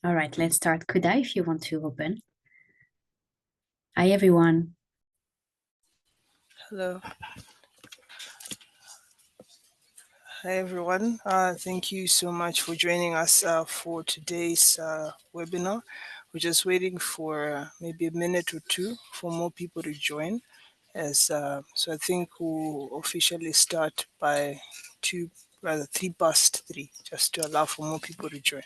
All right, let's start. Kuda, if you want to open. Hi, everyone. Hello. Hi, everyone. Thank you so much for joining us for today's webinar. We're just waiting for maybe a minute or two for more people to join. So I think we'll officially start by 3 past 3, just to allow for more people to join.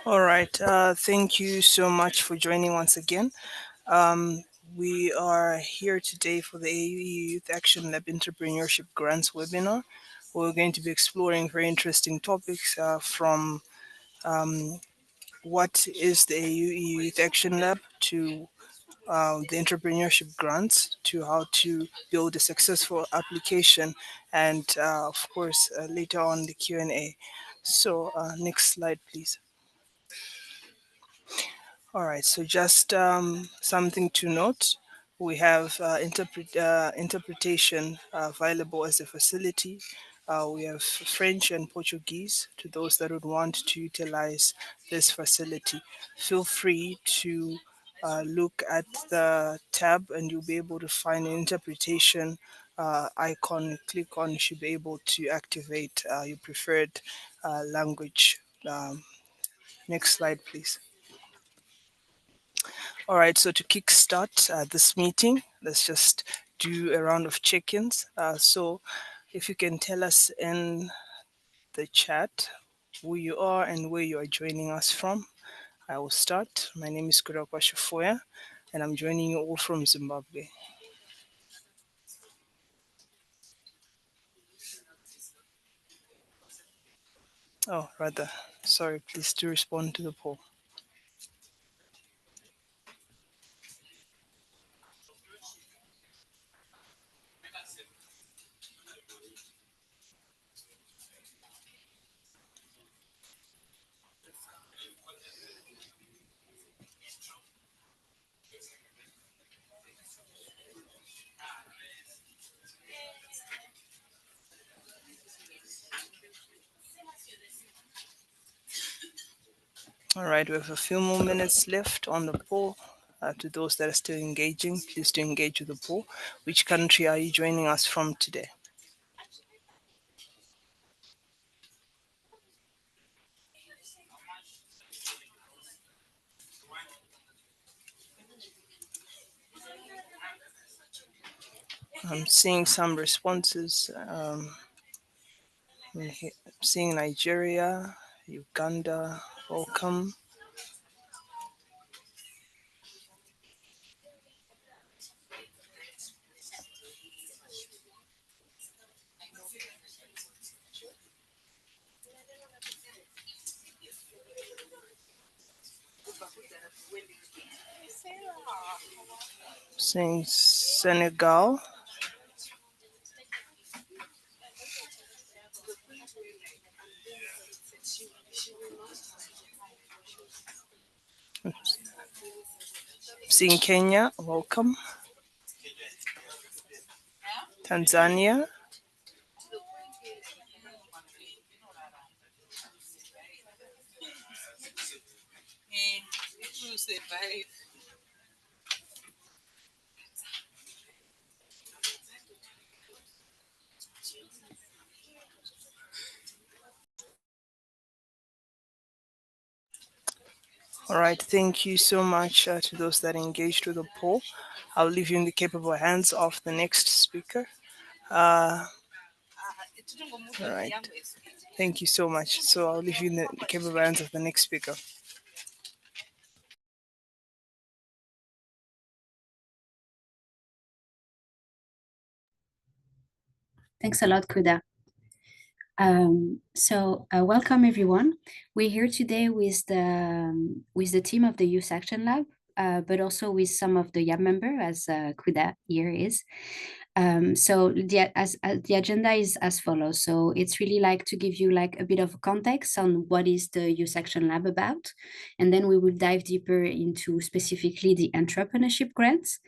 All right. Thank you so much for joining once again. Um, we are here today for the AUE Youth Action Lab Entrepreneurship Grants webinar. We're going to be exploring very interesting topics from um, what is the AUE Youth Action Lab to the entrepreneurship grants to how to build a successful application and of course later on the Q&A. So next slide please. All right, so just something to note. We have interpretation available as a facility. We have French and Portuguese to those that would want to utilize this facility. Feel free to look at the tab and you'll be able to find an interpretation icon. Click on, you should be able to activate your preferred language. Next slide, please. All right, so to kickstart this meeting, let's just do a round of check ins. So, if you can tell us in the chat who you are and where you are joining us from, I will start. My name is Kurakwa Shafoya, and I'm joining you all from Zimbabwe. Oh, rather, sorry, please do respond to the poll. All right, we have a few more minutes left on the poll. To those that are still engaging, please do engage with the poll. Which country are you joining us from today? I'm seeing some responses. Seeing Nigeria, Uganda, welcome. Saying Senegal. Seeing Kenya, welcome. Tanzania. All right, thank you so much to those that engaged with the poll. I'll leave you in the capable hands of the next speaker. All right, thank you so much. So I'll leave you in the capable hands of the next speaker. Thanks a lot, Kuda. Welcome everyone. We're here today with the team of the Youth Action Lab, but also with some of the YAB member, as Kuda here is. The agenda is as follows. So it's really like to give you like a bit of context on what is the Youth Action Lab about, and then we will dive deeper into specifically the entrepreneurship grants.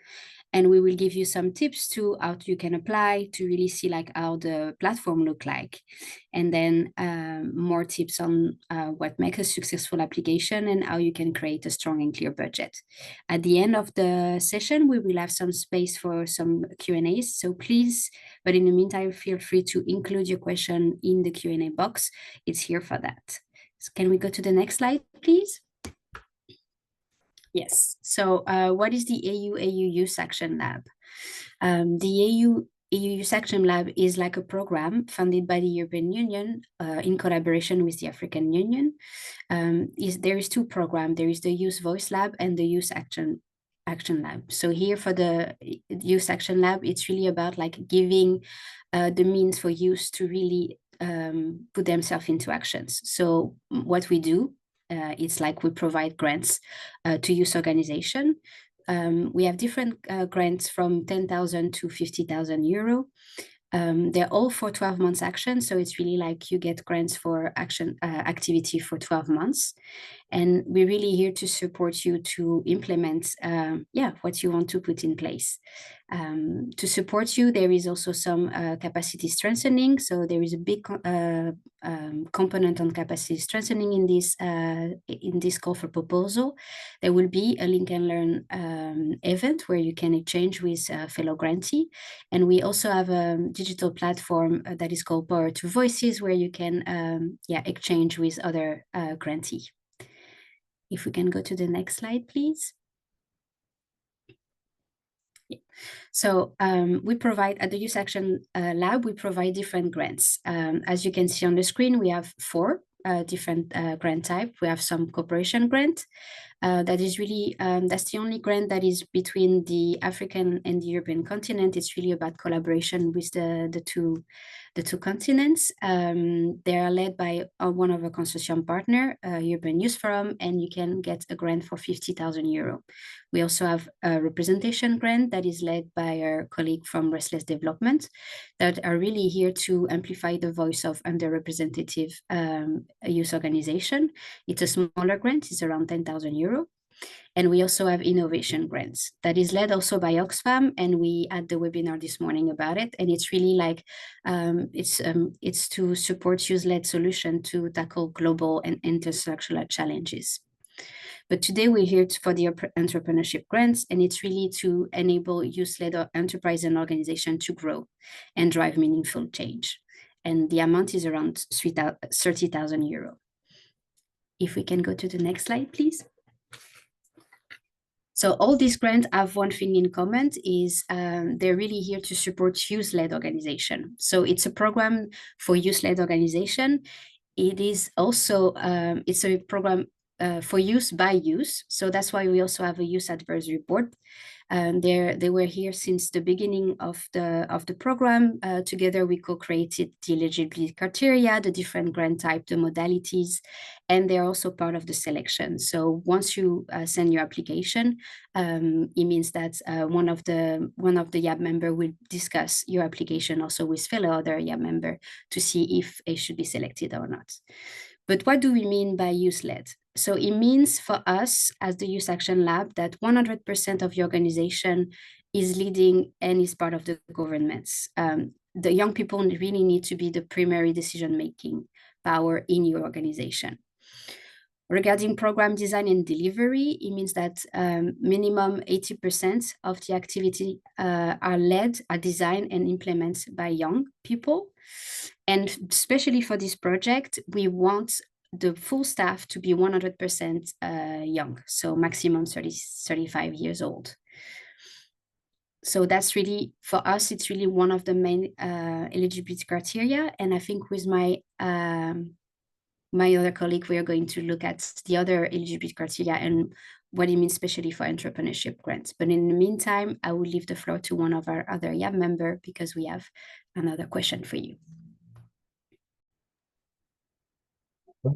And we will give you some tips to how you can apply to really see like how the platform look like, and then more tips on what makes a successful application and how you can create a strong and clear budget. At the end of the session, we will have some space for some Q&As, so please, but in the meantime, feel free to include your question in the Q&A box. It's here for that. So can we go to the next slide, please? Yes. So what is the AU Youth Action Lab? The AU Youth Action Lab is like a program funded by the European Union in collaboration with the African Union. There is two programs. There is the Youth Voice Lab and the Youth Action Lab. So here for the Youth Action Lab, it's really about like giving the means for youth to really put themselves into actions. So what we do, it's like we provide grants to youth organization. We have different grants from 10,000 to 50,000 euro. They're all for 12 months action. So it's really like you get grants for action activity for 12 months. And we're really here to support you to implement what you want to put in place. To support you, there is also some capacity strengthening. So there is a big component on capacity strengthening in this call for proposal. There will be a link and learn event where you can exchange with fellow grantee. And we also have a digital platform that is called Power to Voices, where you can exchange with other grantee. If we can go to the next slide, please. So we provide at the Youth Action Lab, we provide different grants. As you can see on the screen, we have four different grant type. We have some cooperation grant. That is really, that's the only grant that is between the African and the European continent. It's really about collaboration with the two continents. They are led by one of our consortium partner, European Youth Forum, and you can get a grant for 50,000 euro. We also have a representation grant that is led by our colleague from Restless Development that are really here to amplify the voice of underrepresented youth organization. It's a smaller grant, it's around 10,000 euro. And we also have innovation grants that is led also by Oxfam, and we had the webinar this morning about it. And it's really like, it's to support youth-led solution to tackle global and intersectional challenges. But today we're here for the entrepreneurship grants, and it's really to enable youth-led enterprise and organization to grow and drive meaningful change. And the amount is around 30,000 euro. If we can go to the next slide, please. So all these grants have one thing in common is they're really here to support youth-led organization. So it's a program for youth-led organization. It is also, it's a program for use by use. So that's why we also have a youth advisory board. They were here since the beginning of the program. Together, we co-created the eligibility criteria, the different grant type, the modalities, and they're also part of the selection. So once you send your application, it means that one of the YAB member will discuss your application also with fellow other YAB member to see if it should be selected or not. But what do we mean by youth-led? So it means for us as the Youth Action Lab that 100% of your organization is leading and is part of the governments. The young people really need to be the primary decision-making power in your organization. Regarding program design and delivery, it means that minimum 80% of the activity are led, are designed and implemented by young people. And especially for this project, we want the full staff to be 100% young, so maximum 35 years old. So that's really, for us, it's really one of the main eligibility criteria. And I think with my other colleague, we are going to look at the other eligibility criteria and what it means, especially for entrepreneurship grants. But in the meantime, I will leave the floor to one of our other YAB member because we have another question for you.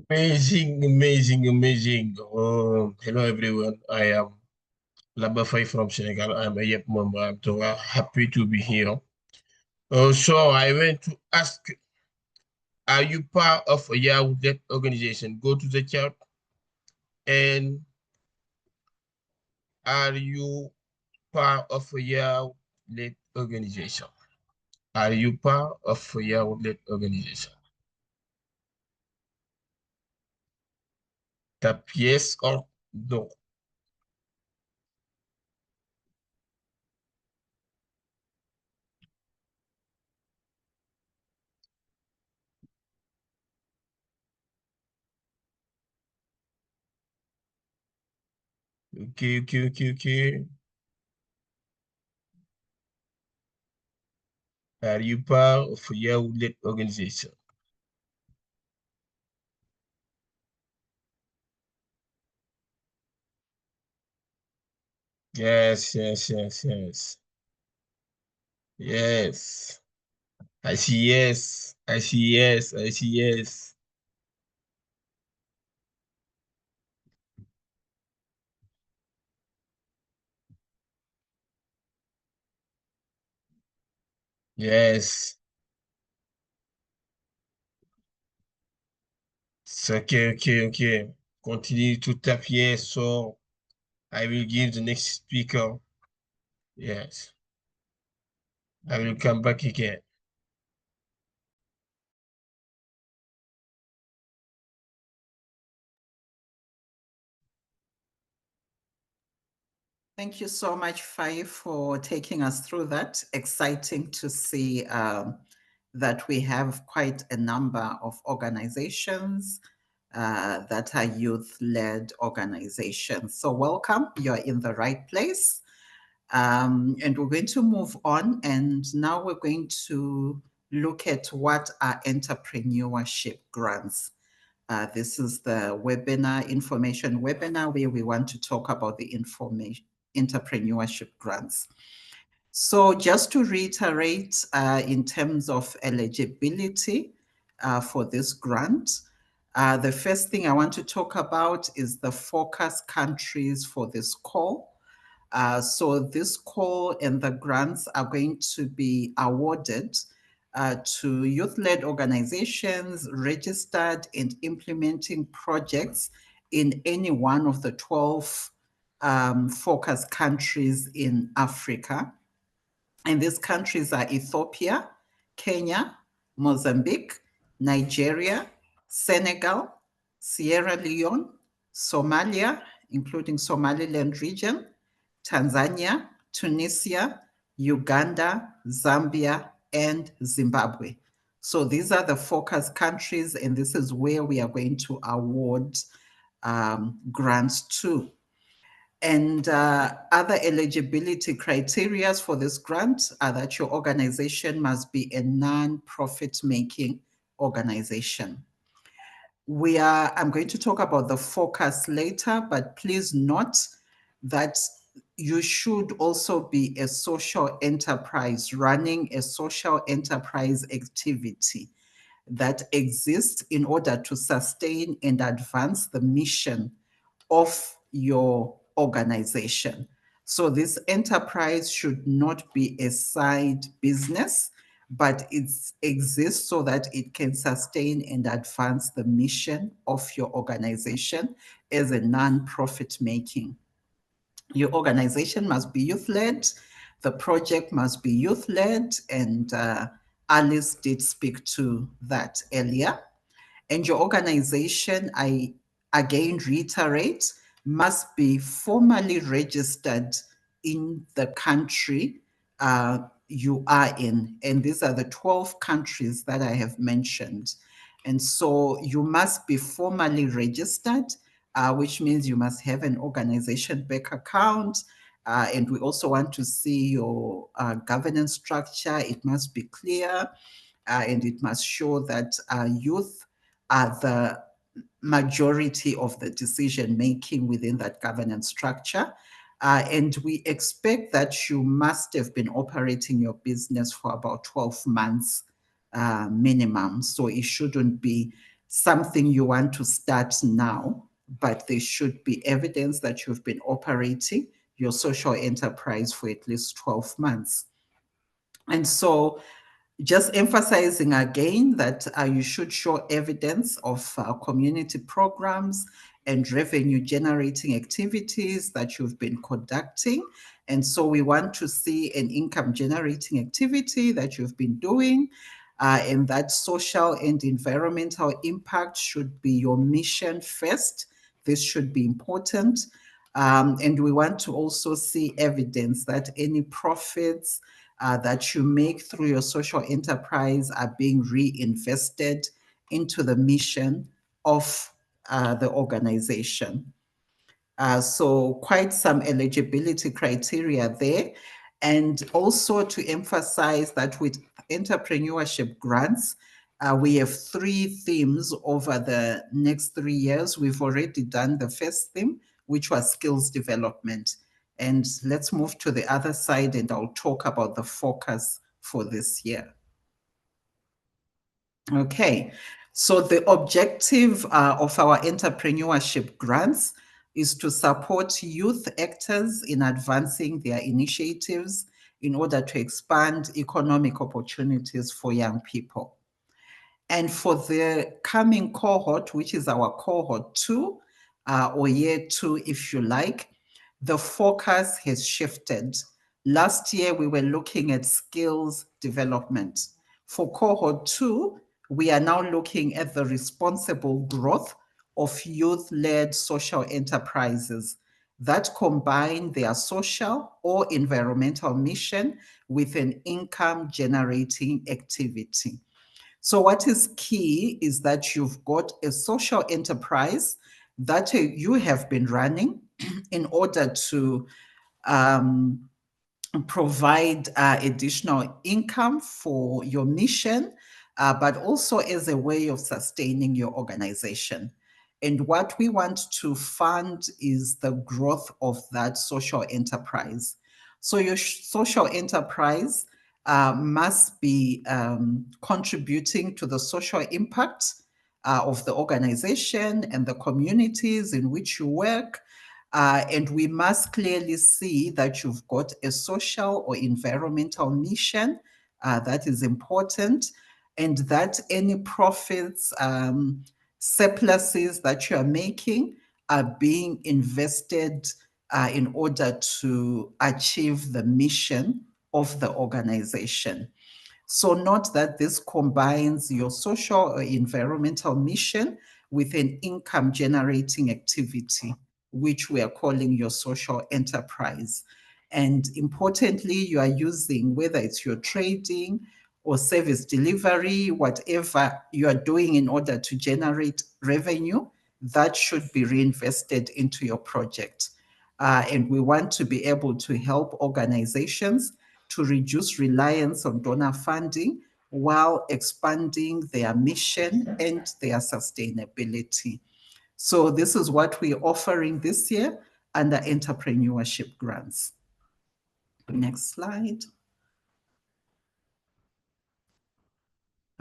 Amazing, amazing, amazing. Hello, everyone. I am Labafai from Senegal. I'm a YEP member. I'm so happy to be here. So I want to ask, are you part of a Yahoo organization? Go to the chat. And are you part of a Yahoo organization? Are you part of a Yahoo organization? Tap yes or no. Okay, okay, okay, okay. Are you part of a Yahoo organization? Yes, yes, yes, yes. Yes. I see yes. I see yes. I see yes. Yes. It's okay, okay, okay. Continue to tap yes, so I will give the next speaker. Yes. I will come back again. Thank you so much, Fai, for taking us through that. Exciting to see that we have quite a number of organizations that are youth-led organizations. So welcome, you're in the right place. And we're going to move on. And now we're going to look at what are entrepreneurship grants. This is the webinar, information webinar, where we want to talk about the entrepreneurship grants. So just to reiterate, in terms of eligibility for this grant, the first thing I want to talk about is the focus countries for this call. So this call and the grants are going to be awarded to youth-led organizations registered and implementing projects in any one of the 12 focus countries in Africa. And these countries are Ethiopia, Kenya, Mozambique, Nigeria, Senegal, Sierra Leone, Somalia, including Somaliland region, Tanzania, Tunisia, Uganda, Zambia, and Zimbabwe. So these are the focus countries, and this is where we are going to award grants to. And other eligibility criteria for this grant are that your organization must be a non-profit making organization. I'm going to talk about the focus later, but please note that you should also be a social enterprise, running a social enterprise activity that exists in order to sustain and advance the mission of your organization. So this enterprise should not be a side business, but it exists so that it can sustain and advance the mission of your organization as a non-profit making. Your organization must be youth-led, the project must be youth-led, and Alice did speak to that earlier. And your organization, I again reiterate, must be formally registered in the country you are in. And these are the 12 countries that I have mentioned. And so you must be formally registered, which means you must have an organization bank account. And we also want to see your governance structure. It must be clear, and it must show that youth are the majority of the decision making within that governance structure. And we expect that you must have been operating your business for about 12 months minimum. So it shouldn't be something you want to start now, but there should be evidence that you've been operating your social enterprise for at least 12 months. And so just emphasizing again that you should show evidence of community programs and revenue generating activities that you've been conducting. And so we want to see an income generating activity that you've been doing, and that social and environmental impact should be your mission first. This should be important. And we want to also see evidence that any profits that you make through your social enterprise are being reinvested into the mission of the organization. So quite some eligibility criteria there. And also to emphasize that with entrepreneurship grants, we have 3 themes over the next 3 years. We've already done the first theme, which was skills development. And let's move to the other side and I'll talk about the focus for this year. Okay, so the objective of our entrepreneurship grants is to support youth actors in advancing their initiatives in order to expand economic opportunities for young people. And for the coming cohort, which is our cohort 2, or year 2, if you like, the focus has shifted. Last year, we were looking at skills development. For cohort 2, we are now looking at the responsible growth of youth-led social enterprises that combine their social or environmental mission with an income-generating activity. So what is key is that you've got a social enterprise that you have been running in order to provide additional income for your mission, but also as a way of sustaining your organization. And what we want to fund is the growth of that social enterprise. So your social enterprise must be contributing to the social impact of the organization and the communities in which you work. And we must clearly see that you've got a social or environmental mission that is important, and that any profits, surpluses that you are making are being invested in order to achieve the mission of the organization. So note that this combines your social or environmental mission with an income generating activity, which we are calling your social enterprise. And importantly, you are using, whether it's your trading or service delivery, whatever you are doing in order to generate revenue, that should be reinvested into your project. And we want to be able to help organizations to reduce reliance on donor funding while expanding their mission and their sustainability. So this is what we're offering this year under entrepreneurship grants. Next slide.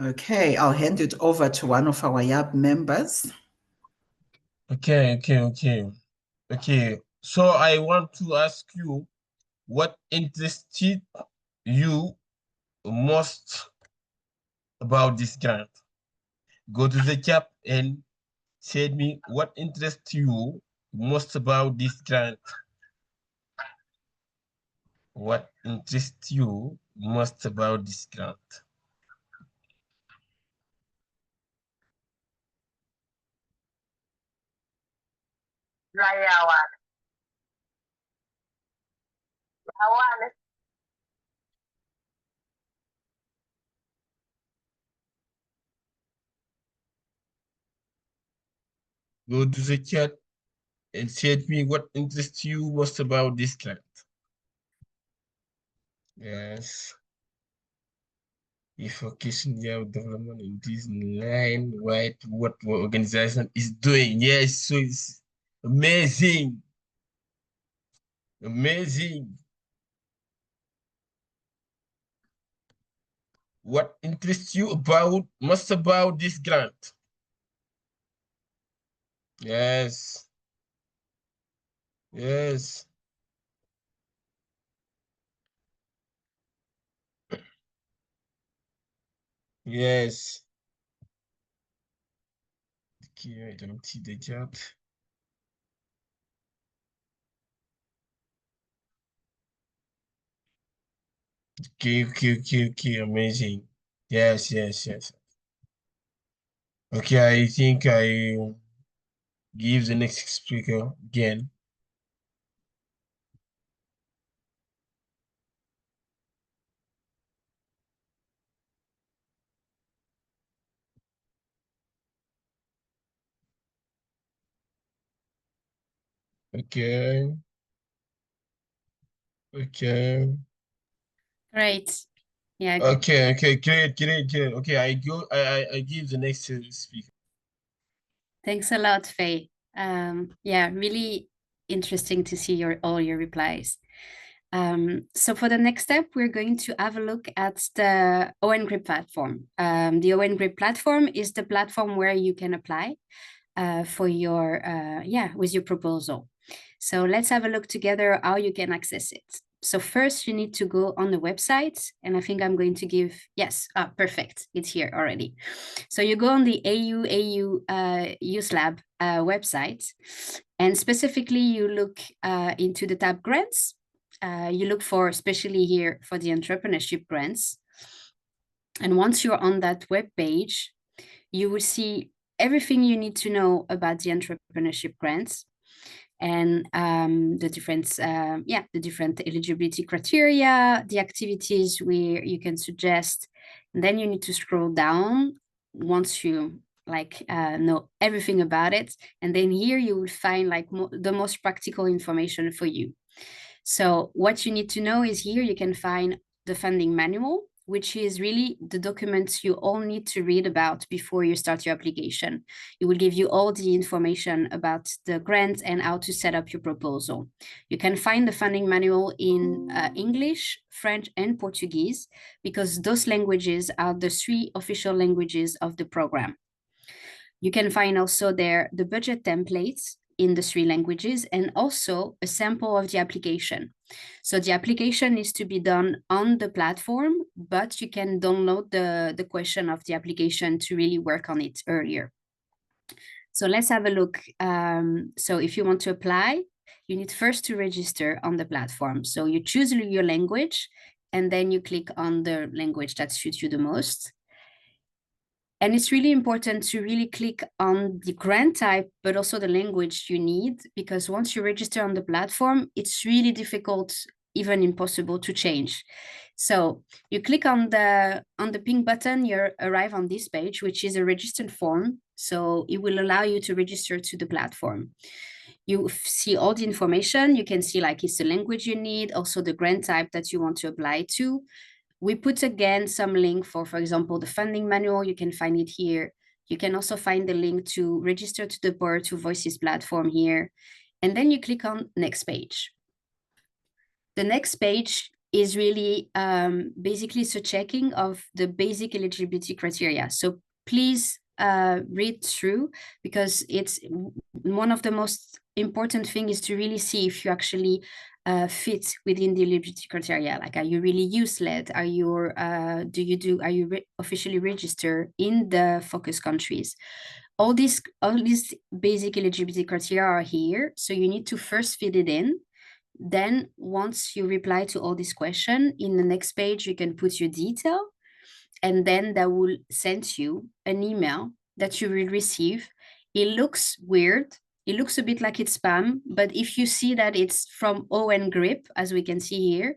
Okay, I'll hand it over to one of our YAB members. Okay. So I want to ask you, what interested you most about this grant? Go to the chat and say me what interests you most about this grant. What interests you most about this grant? Go to the chat and say me what interests you most about this grant. Yes. If focusing your development in this line, right? What organization is doing? Yes, so it's amazing. Amazing. What interests you most about this grant? Yes. Yes. Yes. Okay, I don't see the chat. Okay, amazing. Yes. Okay, I think I give the next speaker again. Okay. Great. Yeah. Okay, great. Okay, I give the next speaker. Thanks a lot, Faye. Yeah, really interesting to see all your replies. So for the next step, we're going to have a look at the ON Grid platform. The ON Grid platform is the platform where you can apply for your, with your proposal. So let's have a look together how you can access it. So first you need to go on the website, and I think I'm going to give, yes, perfect, it's here already. So you go on the AU Youth Lab website, and specifically you look into the tab grants. You look for, especially here for the entrepreneurship grants. And once you're on that web page, you will see everything you need to know about the entrepreneurship grants and the different eligibility criteria, the activities where you can suggest. And then you need to scroll down once you know everything about it. And then here you will find the most practical information for you. So what you need to know is here you can find the funding manual, which is really the documents you all need to read about before you start your application. It will give you all the information about the grant and how to set up your proposal. You can find the funding manual in English, French, and Portuguese, because those languages are the 3 official languages of the program. You can find also there the budget templates in the 3 languages and also a sample of the application. So the application needs to be done on the platform, but you can download the question of the application to really work on it earlier. So let's have a look. So if you want to apply, you need first to register on the platform. So you choose your language, and then you click on the language that suits you the most. And it's really important to really click on the grant type, but also the language you need, because once you register on the platform, it's really difficult, even impossible to change. So you click on the pink button, you arrive on this page, which is a registered form. So it will allow you to register to the platform. You see all the information. You can see it's the language you need, also the grant type that you want to apply to, we put again some link for example, the funding manual. You can find it here. You can also find the link to register to the Board to Voices platform here. And then you click on next page. The next page is really basically it's a checking of the basic eligibility criteria. So please read through, because it's one of the most important things is to really see if you actually fit within the eligibility criteria. Like, are you really youth-led? Are you officially registered in the focus countries? All these basic eligibility criteria are here. So you need to first fit it in. Then once you reply to all these questions, in the next page, you can put your detail, and then that will send you an email that you will receive. It looks weird. It looks a bit like it's spam, but if you see that it's from ON Grip, as we can see here,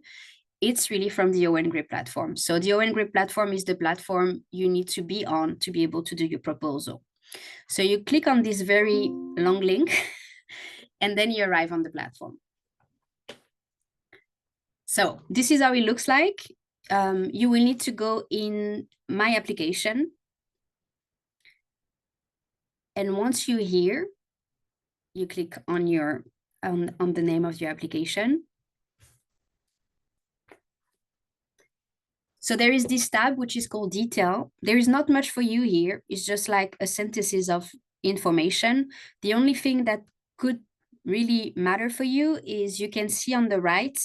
it's really from the ON Grip platform. So the ON Grip platform is the platform you need to be on to be able to do your proposal. So you click on this very long link, and then you arrive on the platform. So this is how it looks like. You will need to go in My Application. And once you're here, you click on the name of your application. So there is this tab, which is called Detail. There is not much for you here. It's just like a synthesis of information. The only thing that could really matter for you is you can see on the right,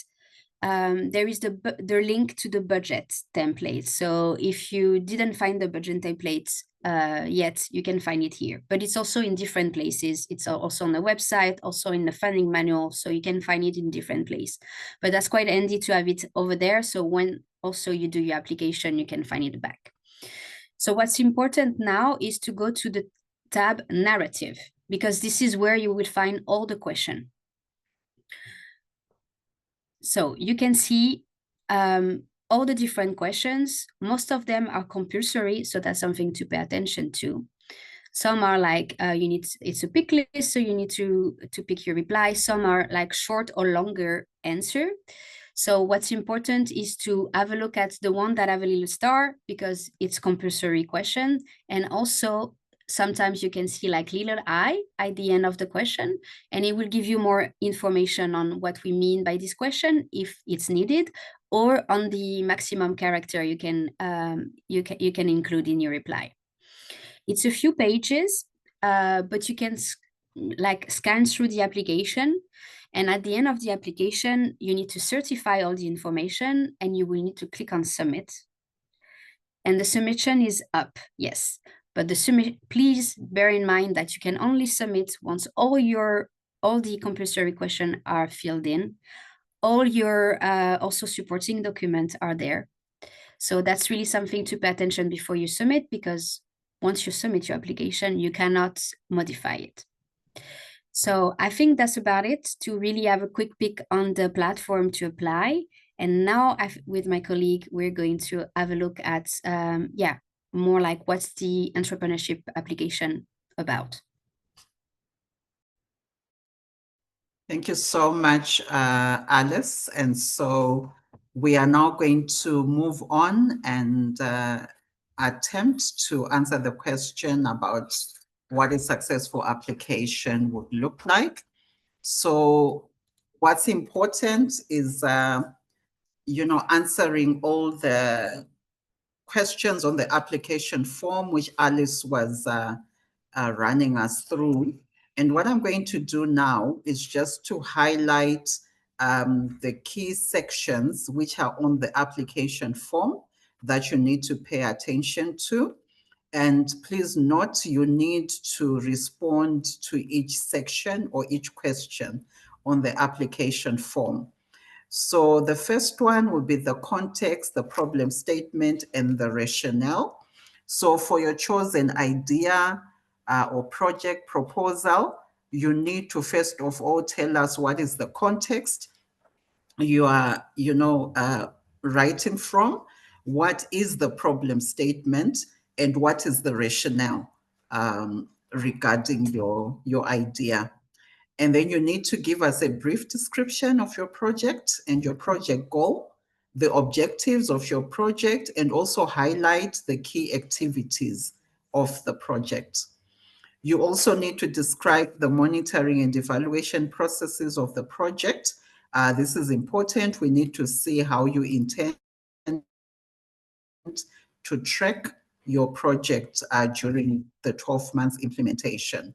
there is the link to the budget template. So if you didn't find the budget template yet, you can find it here. But it's also in different places. It's also on the website, also in the funding manual. So you can find it in different places. But that's quite handy to have it over there. So when also you do your application, you can find it back. So what's important now is to go to the tab Narrative, because this is where you will find all the questions. So you can see all the different questions. Most of them are compulsory, so that's something to pay attention to. Some are like it's a pick list, so you need to pick your reply. Some are like short or longer answer. So what's important is to have a look at the one that have a little star, because it's compulsory question. And also sometimes you can see like little I at the end of the question, and it will give you more information on what we mean by this question if it's needed, or on the maximum character you can include in your reply. It's a few pages, but you can like scan through the application. And at the end of the application, you need to certify all the information, and you will need to click on Submit. And the submission is up, yes. But please bear in mind that you can only submit once all the compulsory questions are filled in. All your also supporting documents are there. So that's really something to pay attention before you submit, because once you submit your application, you cannot modify it. So I think that's about it, to really have a quick pick on the platform to apply. And now with my colleague, we're going to have a look at, more like what's the entrepreneurship application about. Thank you so much, Alice. And so we are now going to move on and attempt to answer the question about what a successful application would look like. So what's important is, answering all the questions on the application form, which Alice was running us through. And what I'm going to do now is just to highlight the key sections which are on the application form that you need to pay attention to. And please note, you need to respond to each section or each question on the application form. So the first one will be the context, the problem statement, and the rationale. So for your chosen idea or project proposal, you need to first of all tell us what is the context you are, writing from, what is the problem statement, and what is the rationale regarding your idea. And then you need to give us a brief description of your project and your project goal. the objectives of your project, and also highlight the key activities of the project. You also need to describe the monitoring and evaluation processes of the project. This is important. We need to see how you intend to track your project during the 12 months implementation.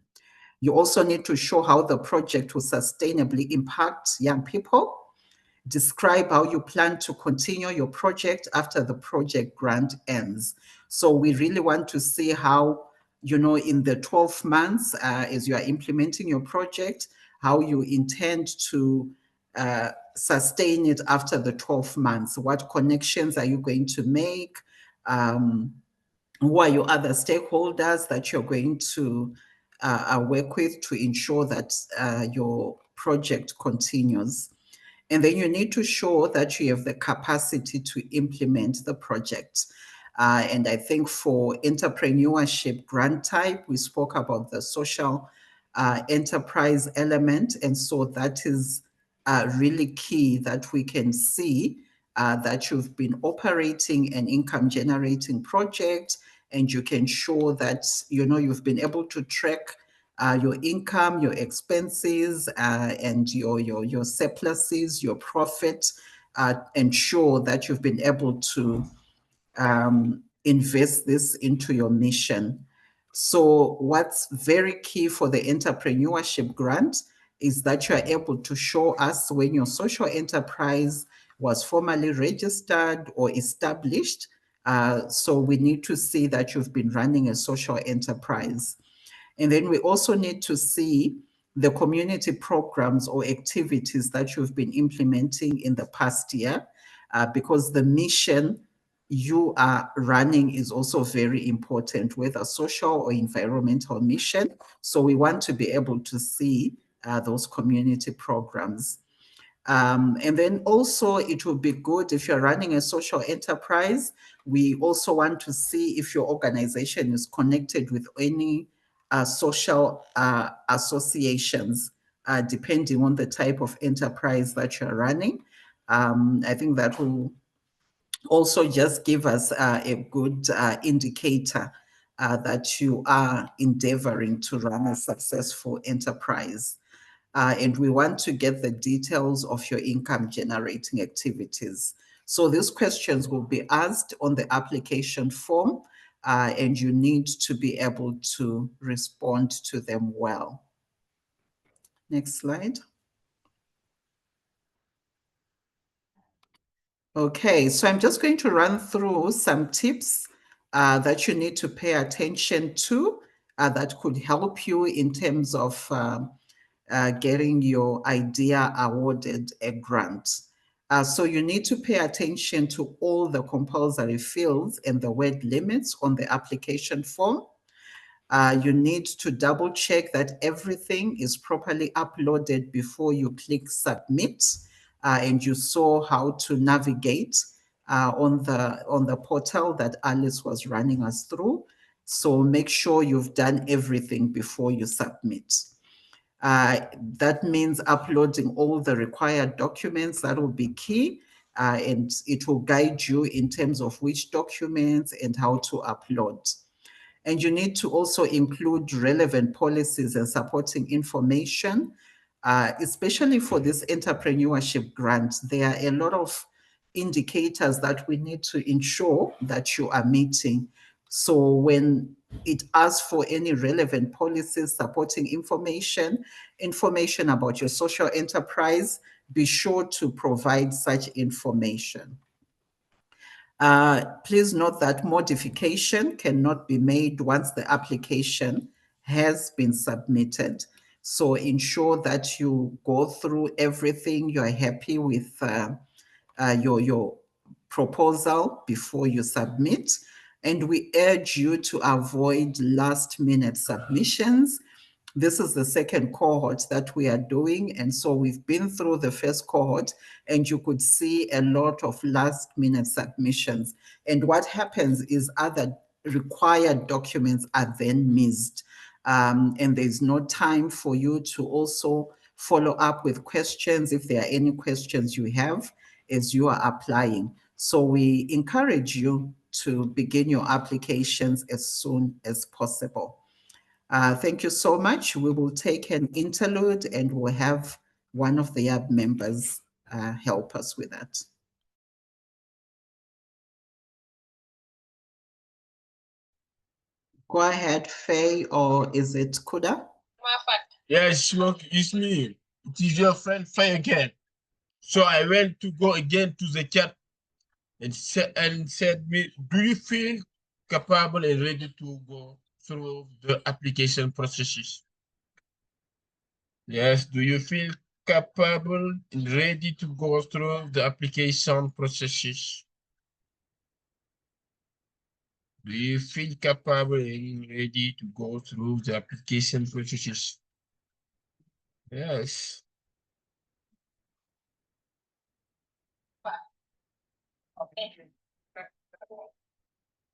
You also need to show how the project will sustainably impact young people. Describe how you plan to continue your project after the project grant ends. So we really want to see how, in the 12 months, as you are implementing your project, how you intend to sustain it after the 12 months. What connections are you going to make? Who are your other stakeholders that you're going to work with to ensure that your project continues? And then you need to show that you have the capacity to implement the project. And I think for entrepreneurship grant type, we spoke about the social enterprise element. And so that is really key, that we can see that you've been operating an income generating project, and you can show that, you've been able to track your income, your expenses, and your surpluses, your profit, ensure that you've been able to invest this into your mission. So what's very key for the entrepreneurship grant is that you are able to show us when your social enterprise was formally registered or established. So we need to see that you've been running a social enterprise. And then we also need to see the community programs or activities that you've been implementing in the past year, because the mission you are running is also very important, whether social or environmental mission. So we want to be able to see those community programs. And then also it would be good if you're running a social enterprise, we also want to see if your organization is connected with any social associations, depending on the type of enterprise that you're running. I think that will also just give us a good indicator that you are endeavoring to run a successful enterprise. And we want to get the details of your income generating activities. So these questions will be asked on the application form, and you need to be able to respond to them well. Next slide. Okay, so I'm just going to run through some tips that you need to pay attention to that could help you in terms of getting your idea awarded a grant. So you need to pay attention to all the compulsory fields and the word limits on the application form. You need to double check that everything is properly uploaded before you click submit. And you saw how to navigate on the portal that Alice was running us through. So make sure you've done everything before you submit. That means uploading all the required documents. That will be key, and it will guide you in terms of which documents and how to upload. And you need to also include relevant policies and supporting information, especially for this entrepreneurship grant. There are a lot of indicators that we need to ensure that you are meeting. So when it asks for any relevant policies, supporting information about your social enterprise, be sure to provide such information. Please note that modification cannot be made once the application has been submitted. So ensure that you go through everything, you're happy with your proposal before you submit. And we urge you to avoid last-minute submissions. This is the second cohort that we are doing. And so we've been through the first cohort, and you could see a lot of last-minute submissions. And what happens is other required documents are then missed. And there's no time for you to also follow up with questions if there are any questions you have. as you are applying. So we encourage you to begin your applications as soon as possible. Thank you so much. We will take an interlude and we'll have one of the YAB members help us with that. Go ahead, Faye, or is it Kuda? Yes, look, it's me. It is your friend Faye again. So I went to go again to the chat and said me, do you feel capable and ready to go through the application processes? Yes, do you feel capable and ready to go through the application processes? Do you feel capable and ready to go through the application processes? Yes.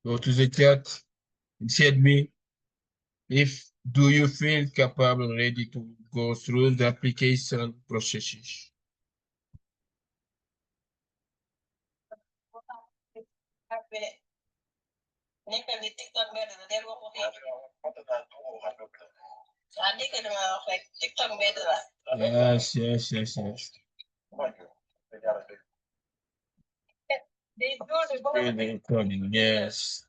Go to the chat and said me, if do you feel capable and ready to go through the application processes? Yes, yes, yes, yes. Yes.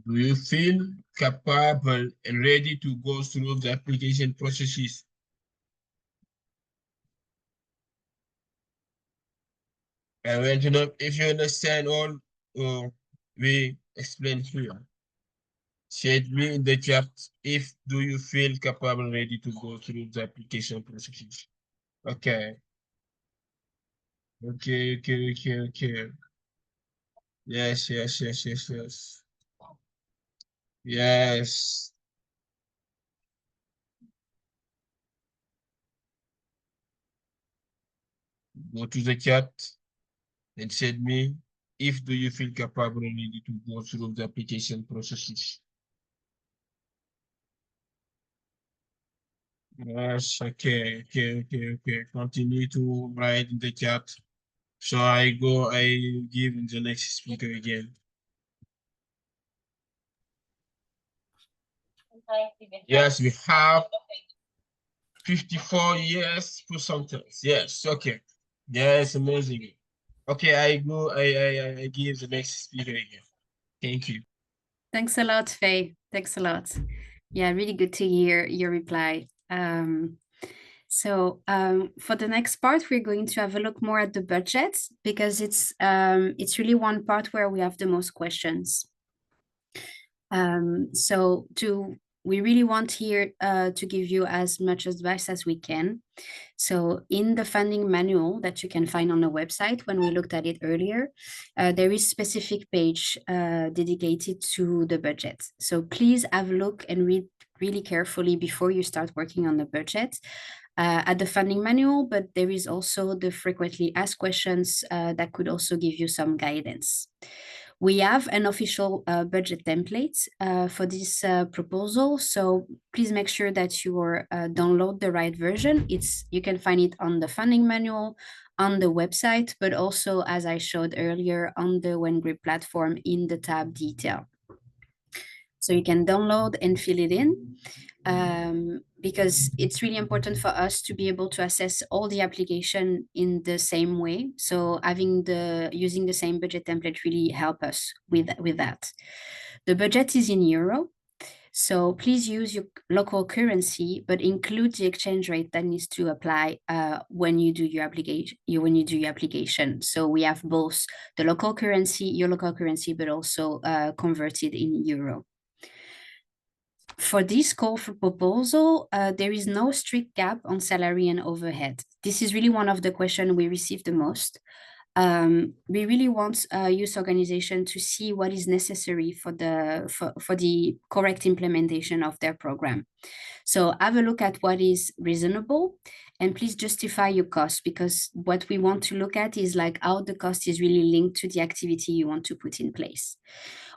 Do you feel capable and ready to go through the application processes? I want to know if you understand all we explained here. Share me in the chat if do you feel capable and ready to go through the application processes. Okay. Okay. Yes. Yes. Go to the chat and send me if do you feel capable and ready to go through the application processes. Yes, okay. Continue to write in the chat. So I give the next speaker again. Yes, we have 54 years percentages. Yes, okay. Yes, amazing. Okay, I give the next speaker again. Thank you. Thanks a lot, Faye. Thanks a lot. Yeah, really good to hear your reply. So for the next part, we're going to have a look more at the budget because it's really one part where we have the most questions. We really want here to give you as much advice as we can. So in the funding manual that you can find on the website, when we looked at it earlier, there is a specific page dedicated to the budget. So please have a look and read really carefully before you start working on the budget. At the funding manual, but there is also the frequently asked questions that could also give you some guidance. We have an official budget template for this proposal, so please make sure that you download the right version. You can find it on the funding manual, on the website, but also, as I showed earlier, on the WenGrip platform in the tab detail. So you can download and fill it in. Because it's really important for us to be able to assess all the application in the same way. So using the same budget template really help us with that. The budget is in euro. So please use your local currency, but include the exchange rate that needs to apply when you do your application. So we have both the local currency, your local currency, but also converted in euro. For this call for proposal, there is no strict cap on salary and overhead. This is really one of the questions we receive the most. We really want youth organization to see what is necessary for the correct implementation of their program. So have a look at what is reasonable and please justify your cost, because what we want to look at is like how the cost is really linked to the activity you want to put in place.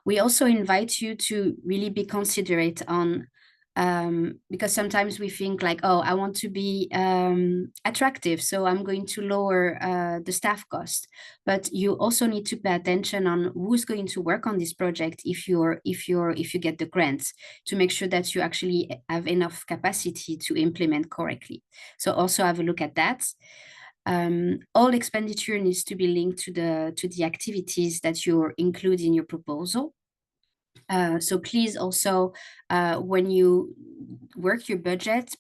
We also invite you to really be considerate on Because sometimes we think like, oh, I want to be attractive, so I'm going to lower the staff cost. But you also need to pay attention on who's going to work on this project if you get the grants, to make sure that you actually have enough capacity to implement correctly. So also have a look at that. All expenditure needs to be linked to the activities that you include in your proposal. So please also, when you work your budget,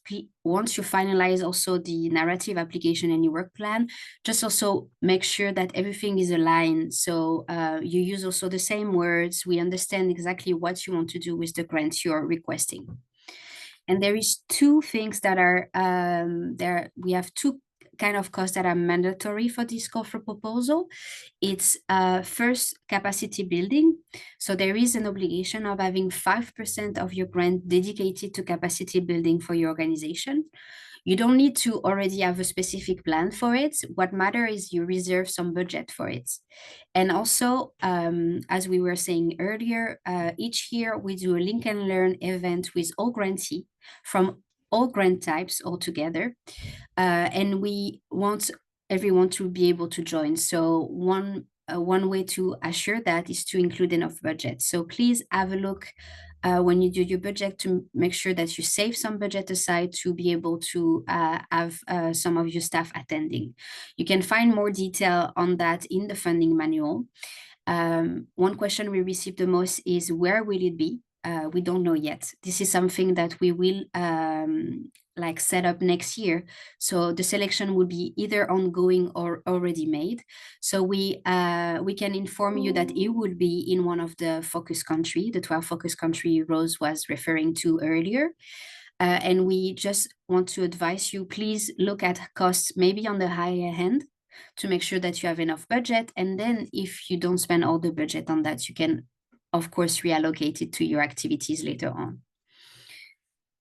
once you finalize also the narrative application and your work plan, just also make sure that everything is aligned. So you use also the same words. We understand exactly what you want to do with the grants you're requesting. And there is two things that are there. We have two kind of costs that are mandatory for this call for proposal. It's first, capacity building. So there is an obligation of having 5% of your grant dedicated to capacity building for your organization. You don't need to already have a specific plan for it. What matters is you reserve some budget for it. And also, as we were saying earlier, each year we do a link and learn event with all grantee from all grant types all together. And we want everyone to be able to join. So one way to assure that is to include enough budget. So please have a look when you do your budget to make sure that you save some budget aside to be able to have some of your staff attending. You can find more detail on that in the funding manual. One question we received the most is, where will it be? We don't know yet. This is something that we will like set up next year. So the selection will be either ongoing or already made. So we can inform you that it will be in one of the focus country, the 12 focus country Rose was referring to earlier. And we just want to advise you, please look at costs maybe on the higher end to make sure that you have enough budget. And then if you don't spend all the budget on that, you can, of course, reallocate it to your activities later on.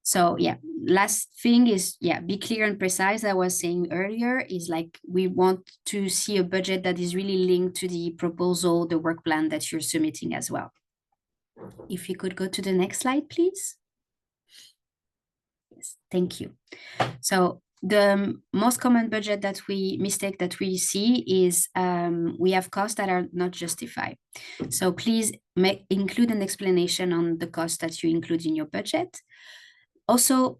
So yeah, last thing is, yeah, be clear and precise. I was saying earlier is like, we want to see a budget that is really linked to the proposal, the work plan that you're submitting as well. If you could go to the next slide, please. Yes, thank you. So the most common budget mistake that we see is we have costs that are not justified. So please include an explanation on the costs that you include in your budget. Also,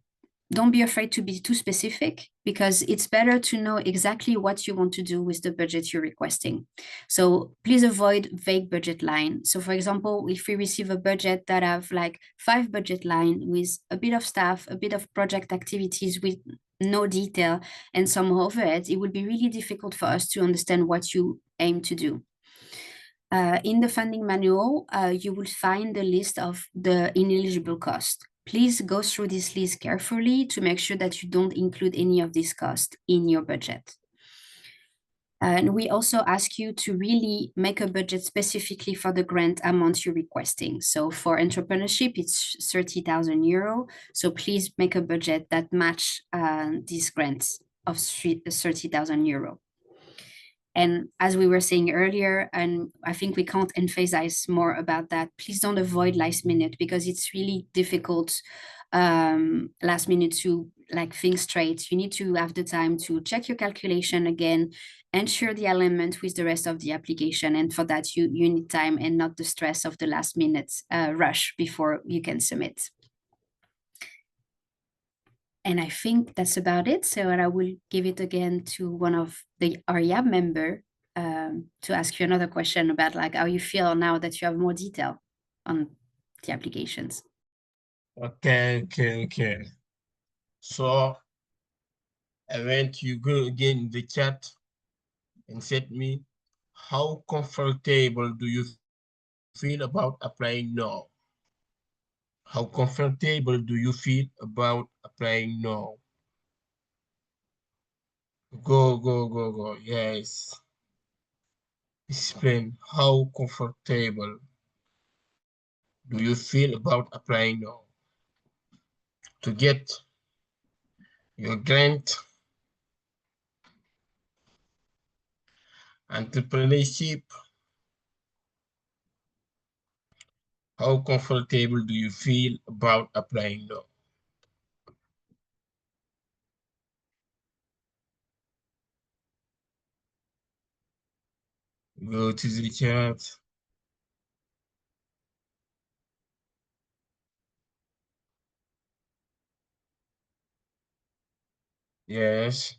don't be afraid to be too specific, because it's better to know exactly what you want to do with the budget you're requesting. So please avoid vague budget line. So for example, if we receive a budget that have like 5 budget line with a bit of staff, a bit of project activities with no detail and some overheads, it would be really difficult for us to understand what you aim to do. In the funding manual, you will find the list of the ineligible costs. Please go through this list carefully to make sure that you don't include any of these costs in your budget. And we also ask you to really make a budget specifically for the grant amount you're requesting. So for entrepreneurship, it's 30,000 euro. So please make a budget that match these grants of 30,000 euro. And as we were saying earlier, and I think we can't emphasize more about that, please don't avoid last minute, because it's really difficult last minute to like think straight. You need to have the time to check your calculation again, ensure the alignment with the rest of the application. And for that, you need time and not the stress of the last minute rush before you can submit. And I think that's about it. So I will give it again to one of the ARIAB member to ask you another question about like how you feel now that you have more detail on the applications. Okay. So I went you go again in the chat and said me, how comfortable do you feel about applying now? How comfortable do you feel about applying now? Go. Yes. Explain how comfortable do you feel about applying now to get your grant, entrepreneurship. How comfortable do you feel about applying now? Go to the chat. Yes.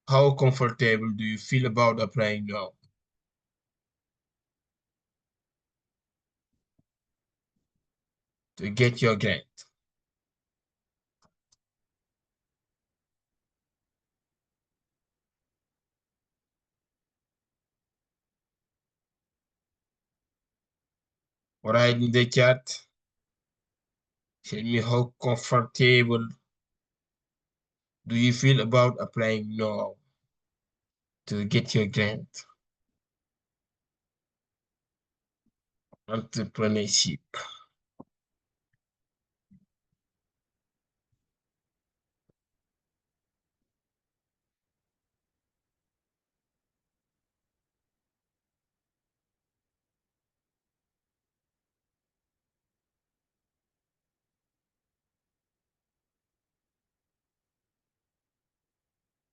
How comfortable do you feel about applying now to get your grant? Write in the chat. Tell me how comfortable do you feel about applying now to get your grant? Entrepreneurship.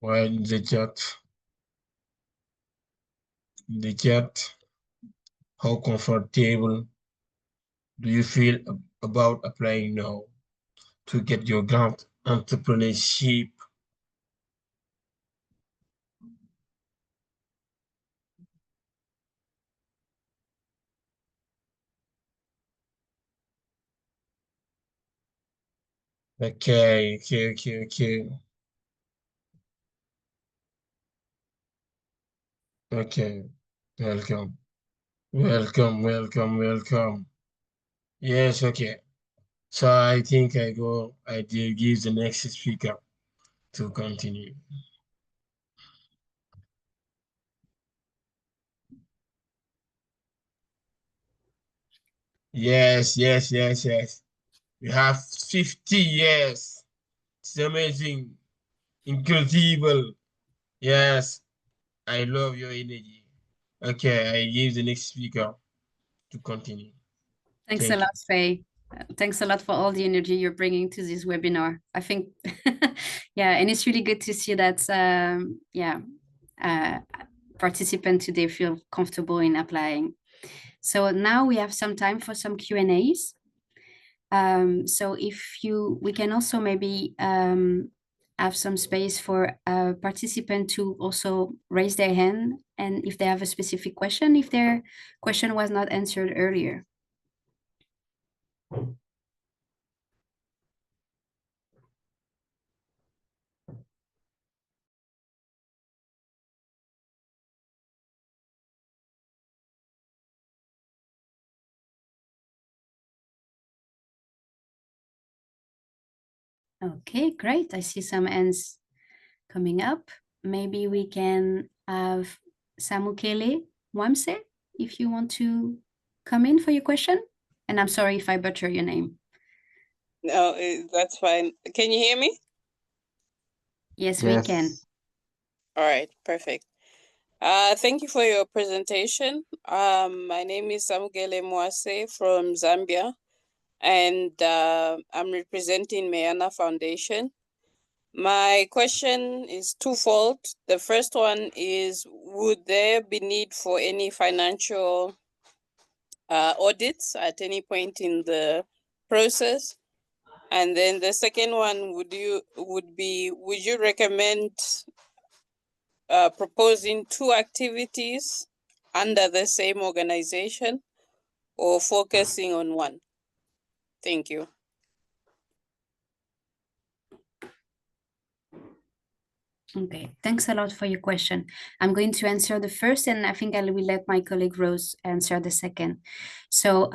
Write in the chat. In the chat. How comfortable do you feel about applying now to get your grant? Entrepreneurship. Okay. Okay. Welcome. Welcome. Yes, okay. So I think I did give the next speaker to continue. Yes. We have 50 years. It's amazing. Incredible. Yes, I love your energy. Okay, I give the next speaker to continue. Thanks a Thank you. lot, Faye. Thanks a lot for all the energy you're bringing to this webinar. I think, yeah, and it's really good to see that, participants today feel comfortable in applying. So now we have some time for some Q&As. So we can also maybe have some space for a participant to also raise their hand, and if they have a specific question, if their question was not answered earlier. Okay, great. I see some hands coming up. Maybe we can have Samukele Wamse, if you want to come in for your question. And I'm sorry if I butcher your name. No, that's fine. Can you hear me? Yes, we can. All right, perfect. Thank you for your presentation. My name is Samugele Mwase from Zambia, and I'm representing Mayana Foundation. My question is twofold. The first one is, would there be need for any financial audits at any point in the process? And then the second one would you recommend proposing two activities under the same organization or focusing on one? Thank you. Okay, thanks a lot for your question. I'm going to answer the first, and I think I will let my colleague Rose answer the second. So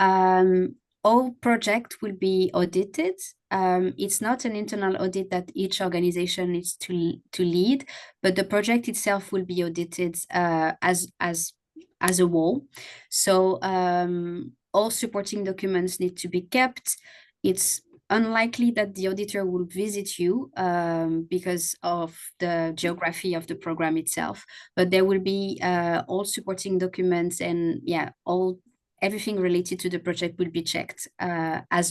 all project will be audited. It's not an internal audit that each organization needs to lead, but the project itself will be audited as a whole. So all supporting documents need to be kept. It's unlikely that the auditor will visit you because of the geography of the program itself, but there will be all supporting documents, and everything related to the project will be checked at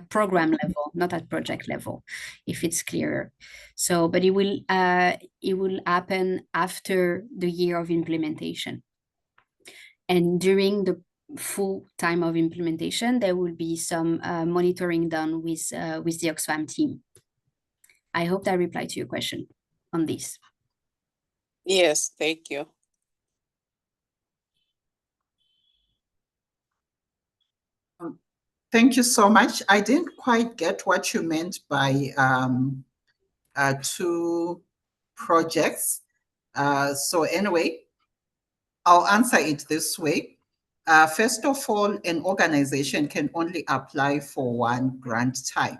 program level, not at project level, if it's clearer. But it will happen after the year of implementation. And during the full time of implementation, there will be some monitoring done with the Oxfam team. I hope that replied to your question on this. Yes, thank you. Thank you so much. I didn't quite get what you meant by 2 projects. So anyway, I'll answer it this way. First of all, an organization can only apply for 1 grant type.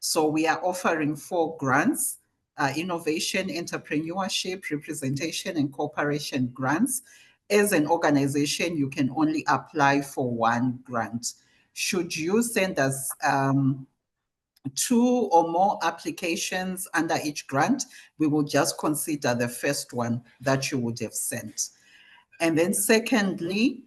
So we are offering 4 grants: innovation, entrepreneurship, representation, and cooperation grants. As an organization, you can only apply for 1 grant. Should you send us 2 or more applications under each grant, we will just consider the first one that you would have sent. And then secondly,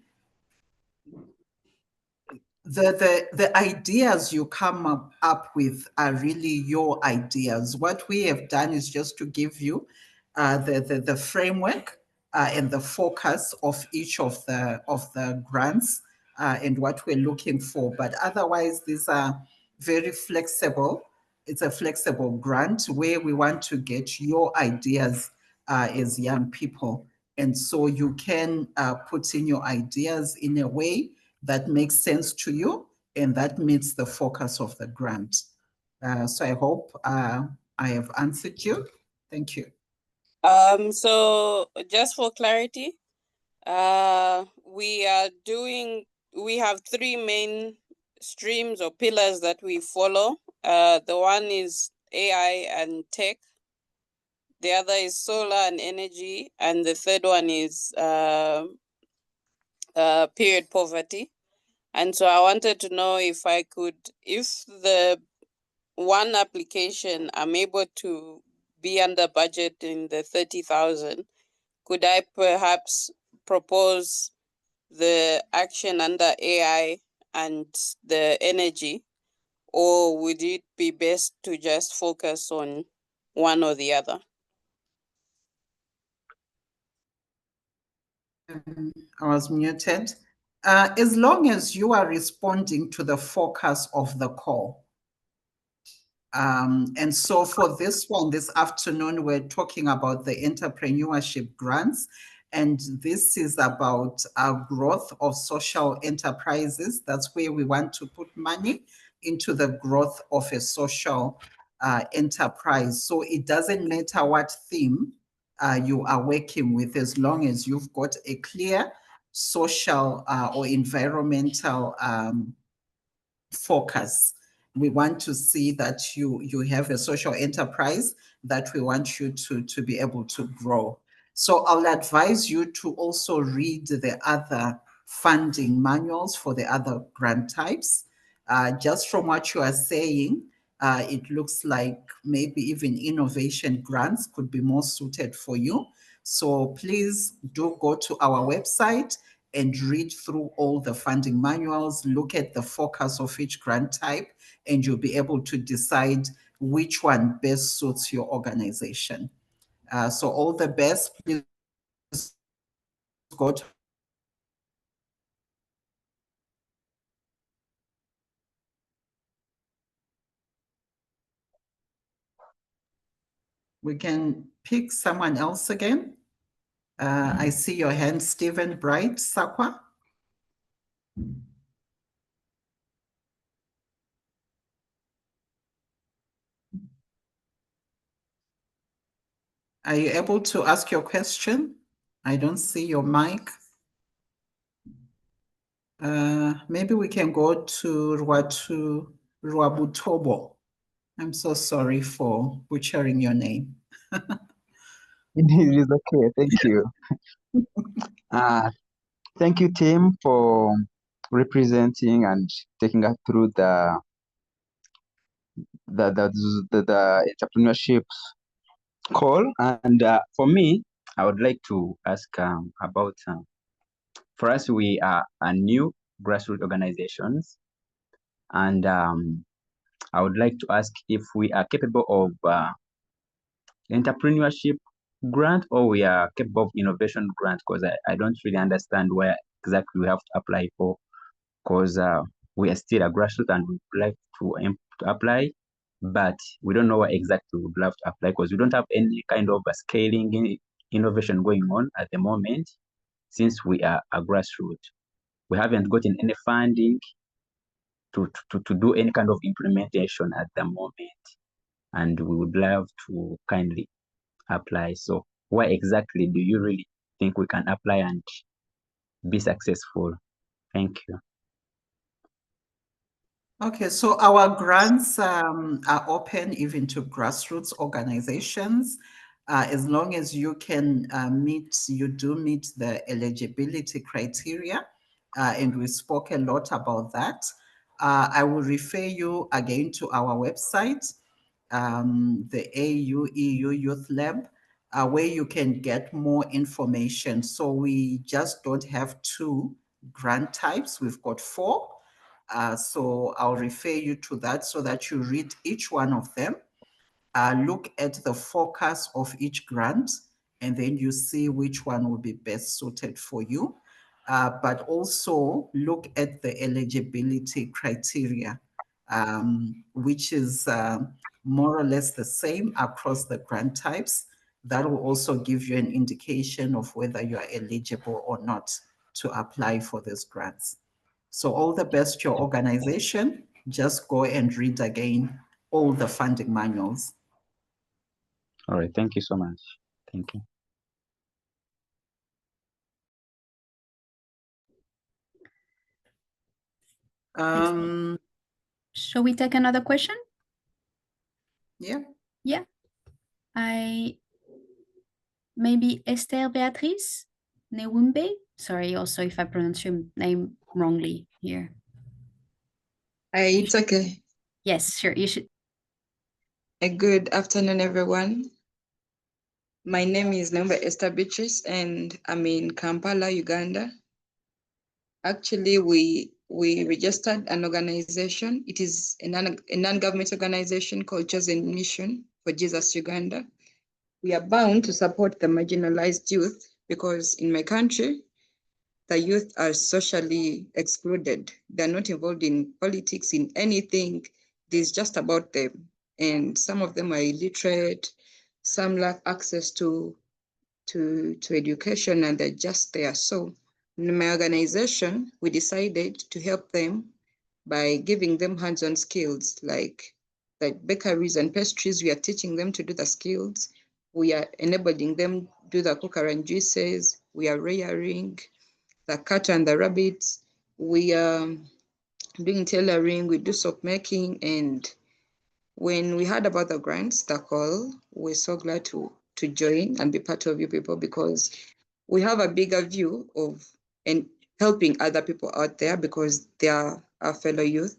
the ideas you come up with are really your ideas. What we have done is just to give you the framework and the focus of each of the grants and what we're looking for. But otherwise, these are very flexible. It's a flexible grant where we want to get your ideas as young people. And so you can put in your ideas in a way that makes sense to you and that meets the focus of the grant. So I hope I have answered you. Thank you. So just for clarity, we have 3 main streams or pillars that we follow. The one is AI and tech. The other is solar and energy, and the third one is period poverty. And so I wanted to know if the 1 application I'm able to be under budget in the 30,000, could I perhaps propose the action under AI and the energy, or would it be best to just focus on one or the other? I was muted. As long as you are responding to the focus of the call. And so for this one, this afternoon, we're talking about the entrepreneurship grants. And this is about growth of social enterprises. That's where we want to put money into the growth of a social enterprise. So it doesn't matter what theme you are working with, as long as you've got a clear social or environmental focus. We want to see that you have a social enterprise that we want you to be able to grow. So I'll advise you to also read the other funding manuals for the other grant types. Just from what you are saying, it looks like maybe even innovation grants could be more suited for you. So please do go to our website and read through all the funding manuals, look at the focus of each grant type, and you'll be able to decide which one best suits your organization. So all the best. Please go to we can pick someone else again. I see your hand, Stephen Bright Sakwa. Are you able to ask your question? I don't see your mic. Maybe we can go to Ruabutobo. I'm so sorry for butchering your name. It is okay. Thank you. Thank you, team, for representing and taking us through the entrepreneurship call. And for me, I would like to ask about, for us, we are a new grassroots organizations. And I would like to ask if we are capable of entrepreneurship grant or we are capable of innovation grant, because I don't really understand where exactly we have to apply for, because we are still a grassroots and we would like to apply, but we don't know what exactly we would love to apply because we don't have any kind of a scaling innovation going on at the moment. Since we are a grassroots, we haven't gotten any funding to do any kind of implementation at the moment, and we would love to kindly apply. So where exactly do you really think we can apply and be successful? Thank you. Okay, so our grants are open even to grassroots organizations, as long as you can you do meet the eligibility criteria, and we spoke a lot about that. I will refer you again to our website, the AU EU Youth Lab, where you can get more information. So we just don't have 2 grant types, we've got 4. So I'll refer you to that so that you read each one of them, look at the focus of each grant, and then you see which one will be best suited for you. But also look at the eligibility criteria, which is more or less the same across the grant types. That will also give you an indication of whether you are eligible or not to apply for these grants. So all the best to your organization. Just go and read again all the funding manuals. All right. Thank you so much. Thank you. Shall we take another question? Yeah. Yeah. Maybe Esther Beatriz Newumbe. Sorry also if I pronounce your name wrongly here. It's okay. Yes, sure. You should. A good afternoon, everyone. My name is Nemba Esther Beatrice, and I'm in Kampala, Uganda. Actually, we registered an organization. It is a non-government organization called Chosen Mission for Jesus Uganda. We are bound to support the marginalized youth because in my country, the youth are socially excluded. They're not involved in politics, in anything. It is just about them. And some of them are illiterate, some lack access to education, and they're just there. So in my organization, we decided to help them by giving them hands-on skills like bakeries and pastries. We are teaching them to do the skills. We are enabling them do the cooker and juices. We are rearing the cat and the rabbits. We are doing tailoring, we do soap making. And when we heard about the grants, the call, we're so glad to join and be part of you people, because we have a bigger view of and helping other people out there, because they are our fellow youth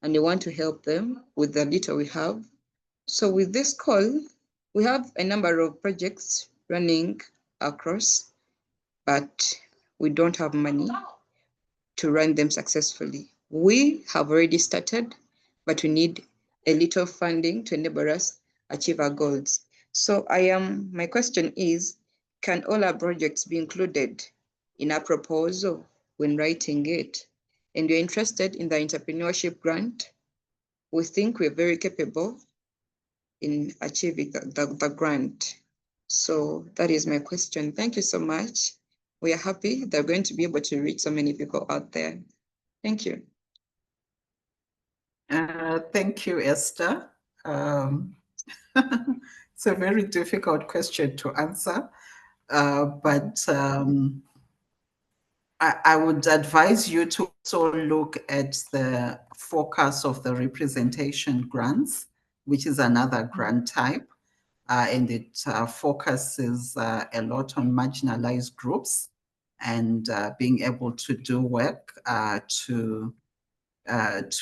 and we want to help them with the little we have. So with this call, we have a number of projects running across, but we don't have money to run them successfully. We have already started, but we need a little funding to enable us achieve our goals. So my question is, can all our projects be included in our proposal when writing it? And you're interested in the entrepreneurship grant? We think we're very capable in achieving the grant. So that is my question. Thank you so much. We are happy that we're going to be able to reach so many people out there. Thank you. Thank you, Esther. It's a very difficult question to answer, but I would advise you to also look at the focus of the representation grants, which is another grant type, and it focuses a lot on marginalized groups and being able to do work to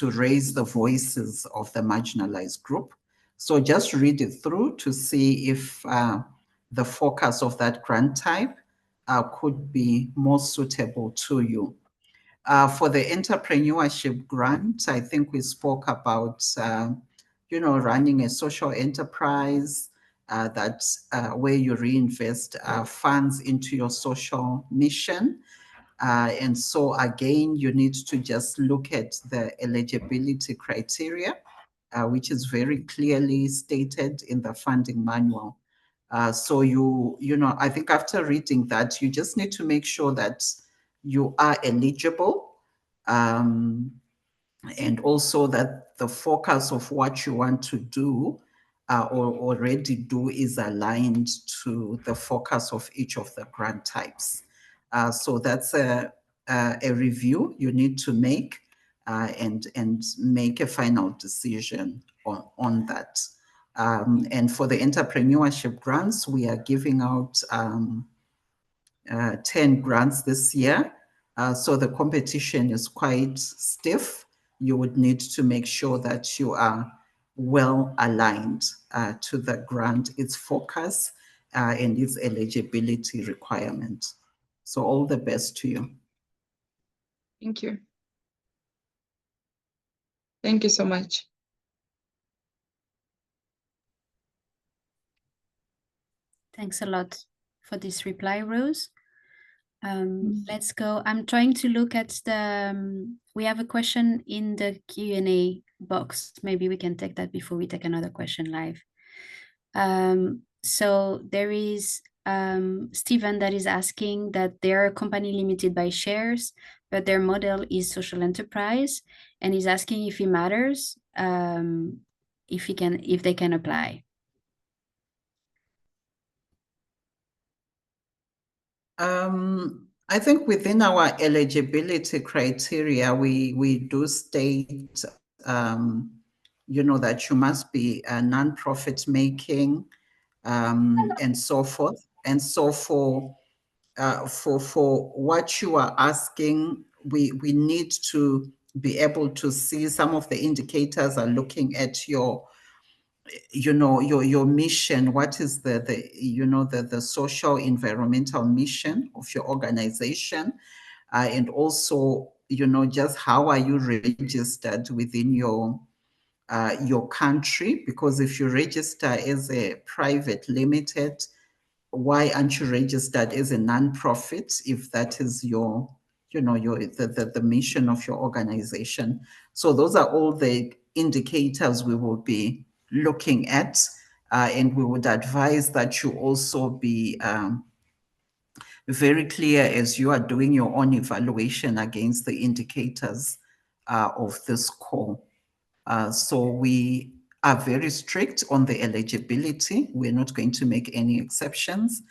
raise the voices of the marginalized group. So just read it through to see if the focus of that grant type could be more suitable to you. For the entrepreneurship grant, I think we spoke about, running a social enterprise where you reinvest funds into your social mission. And so again, you need to just look at the eligibility criteria, which is very clearly stated in the funding manual. So I think after reading that, you just need to make sure that you are eligible, and also that the focus of what you want to do or already do is aligned to the focus of each of the grant types. So that's a review you need to make and make a final decision on that. And for the entrepreneurship grants, we are giving out 10 grants this year. So the competition is quite stiff. You would need to make sure that you are well aligned to the grant, its focus, and its eligibility requirement. So all the best to you. Thank you. Thank you so much. Thanks a lot for this reply, Rose. Let's go. I'm trying to look at the, we have a question in the Q&A box. Maybe we can take that before we take another question live. So there is Stephen that is asking that they're a company limited by shares, but their model is social enterprise, and he's asking if it matters, if they can apply. I think within our eligibility criteria, we do state, that you must be a non-profit making and so forth. And so for what you are asking, we need to be able to see some of the indicators are looking at your mission. What is the social environmental mission of your organization, and also just how are you registered within your country? Because if you register as a private limited, why aren't you registered as a non-profit if that is your the mission of your organization? So those are all the indicators we will be looking at, and we would advise that you also be very clear as you are doing your own evaluation against the indicators of this call. So we are very strict on the eligibility. We're not going to make any exceptions.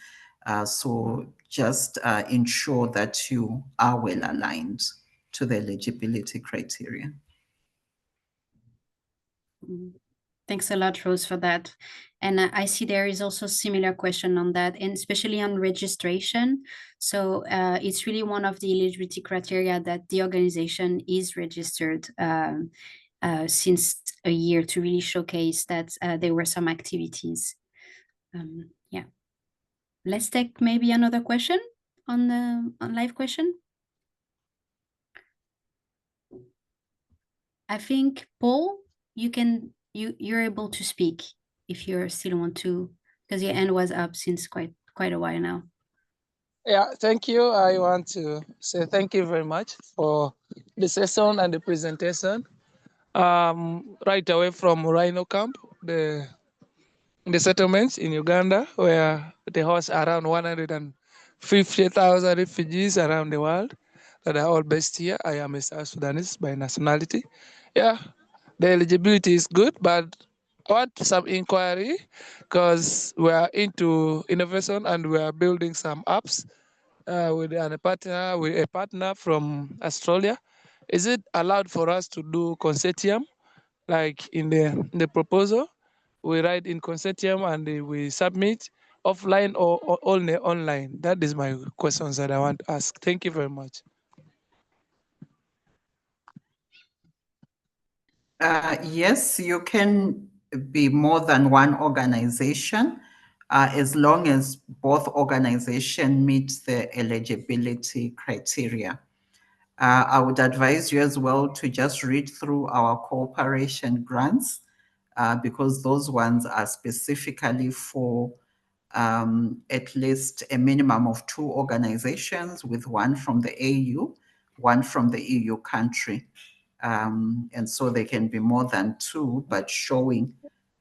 So just ensure that you are well aligned to the eligibility criteria. Thanks a lot, Rose, for that. And I see there is also a similar question on that, and especially on registration. So it's really one of the eligibility criteria that the organization is registered since a year to really showcase that there were some activities. Yeah. Let's take maybe another question on the live question. I think Paul, you're able to speak if you still want to, because your hand was up since quite a while now. Yeah, thank you. I want to say thank you very much for the session and the presentation. Right away from Rhino Camp, the settlements in Uganda, where they host around 150,000 refugees around the world that are all based here. I am a South Sudanese by nationality. Yeah, the eligibility is good, but I want some inquiry because we are into innovation and we are building some apps with a partner from Australia. Is it allowed for us to do consortium, like in the proposal? We write in consortium and we submit offline or only online? That is my questions that I want to ask. Thank you very much. Yes, you can be more than one organization as long as both organizations meet the eligibility criteria. I would advise you as well to just read through our cooperation grants because those ones are specifically for at least a minimum of 2 organizations, with one from the AU, one from the EU country. And so they can be more than 2, but showing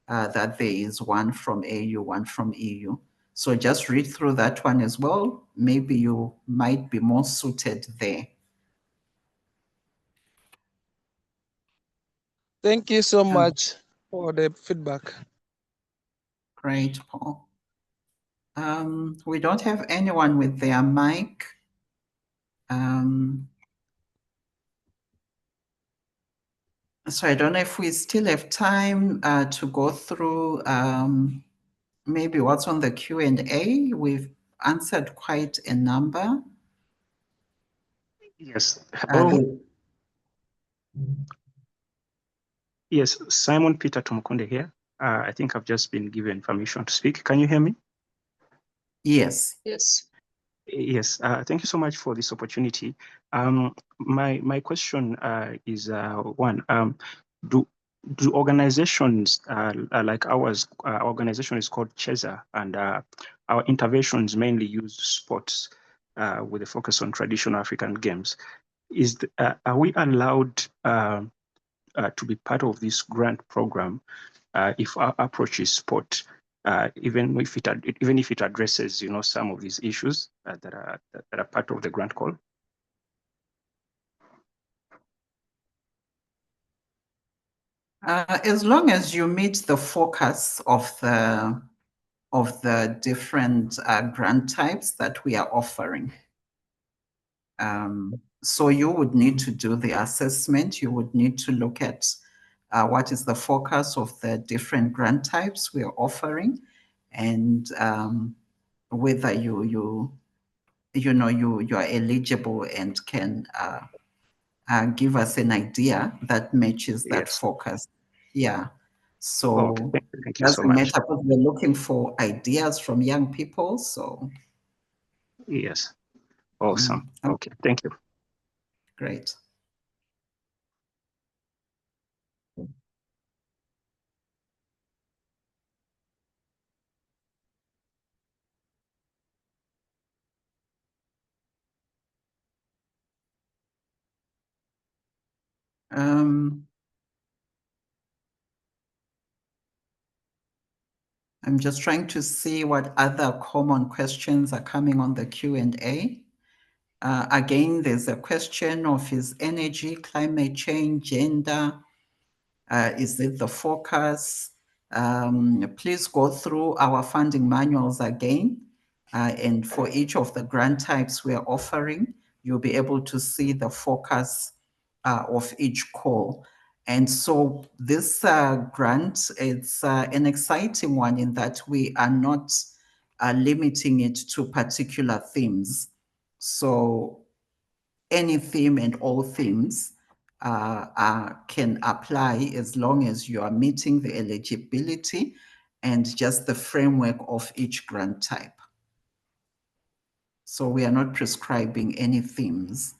that there is one from AU, one from EU. So just read through that one as well. Maybe you might be more suited there. Thank you so much for the feedback. Great, Paul. We don't have anyone with their mic. So I don't know if we still have time to go through maybe what's on the Q&A. We've answered quite a number. Yes. Hello. Yes, Simon Peter Tumukunde here. I think I've just been given permission to speak. Can you hear me? Yes. Yes. Yes. Thank you so much for this opportunity. My question is one. Do organizations like ours? Our organization is called CHESA, and our interventions mainly use sports with a focus on traditional African games. Are we allowed to be part of this grant program if our approach is sport, even if it addresses some of these issues that are part of the grant call? As long as you meet the focus of the different grant types that we are offering. So you would need to do the assessment. You would need to look at what is the focus of the different grant types we are offering, and whether you are eligible and can give us an idea that matches that focus. Yeah. So thank you so doesn't much. matter, because we're looking for ideas from young people. So yes. Awesome. Okay. Thank you. Great. I'm just trying to see what other common questions are coming on the Q&A. Again, there's a question of, is energy, climate change, gender, is it the focus? Please go through our funding manuals again. And for each of the grant types we are offering, you'll be able to see the focus of each call. And so this grant, it's an exciting one in that we are not limiting it to particular themes. So any theme and all themes can apply as long as you are meeting the eligibility and just the framework of each grant type. So we are not prescribing any themes.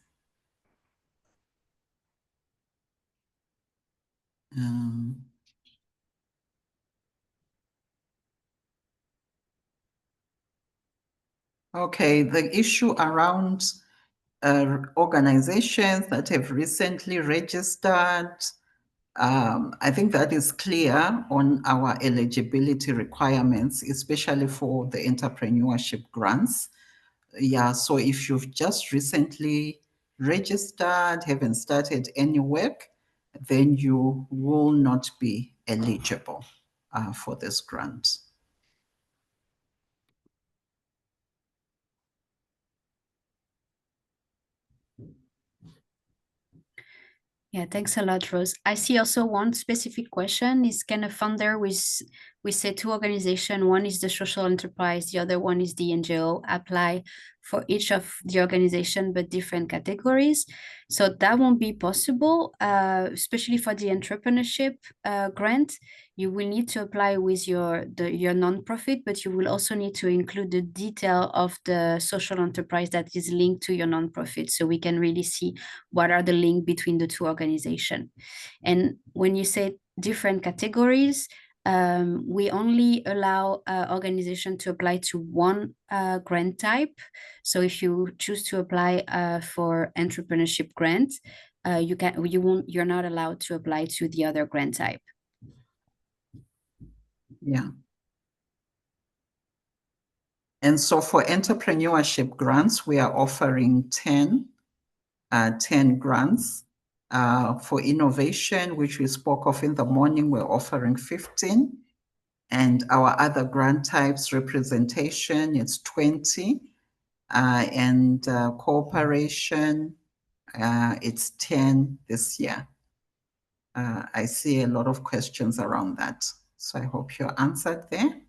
Okay, the issue around organizations that have recently registered, I think that is clear on our eligibility requirements, especially for the entrepreneurship grants. Yeah, so if you've just recently registered, haven't started any work, then you will not be eligible for this grant. Yeah, thanks a lot, Rose. I see also one specific question is, can a funder we say 2 organizations, one is the social enterprise, the other one is the NGO, apply for each of the organization but different categories? So that won't be possible, especially for the entrepreneurship grant. You will need to apply with your nonprofit, but you will also need to include the detail of the social enterprise that is linked to your nonprofit, so we can really see what are the link between the 2 organizations. And when you say different categories, we only allow organization to apply to one grant type. So if you choose to apply for entrepreneurship grant, you're not allowed to apply to the other grant type. Yeah. And so for entrepreneurship grants, we are offering 10 grants. For innovation, which we spoke of in the morning, we're offering 15. And our other grant types, representation, it's 20. And cooperation, it's 10 this year. I see a lot of questions around that. So I hope you're answered there.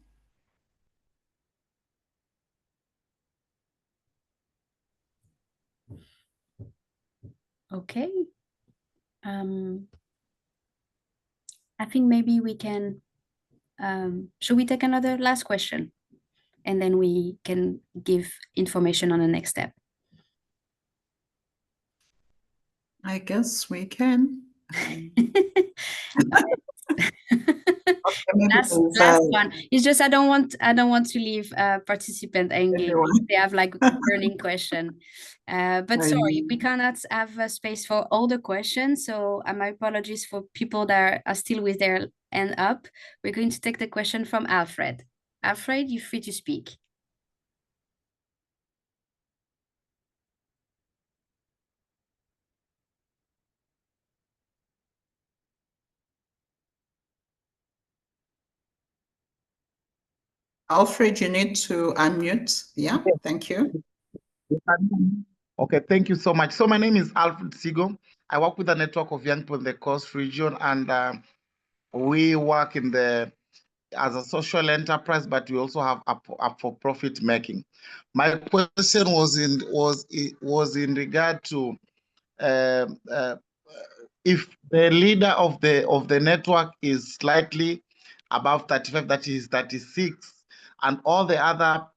Okay. I think maybe we can, should we take another last question? And then we can give information on the next step. I guess we can. Last one. It's just I don't want to leave participant engaged if they have like burning question. But sorry, we cannot have a space for all the questions. So my apologies for people that are still with their hand up. We're going to take the question from Alfred. Alfred, you're free to speak. Alfred, you need to unmute. Yeah, thank you. Okay, thank you so much. So my name is Alfred Sigo. I work with a network of young people in the Coast region, and we work as a social enterprise, but we also have a for-profit making. My question was in regard to if the leader of the network is slightly above 35, that is 36, and all the other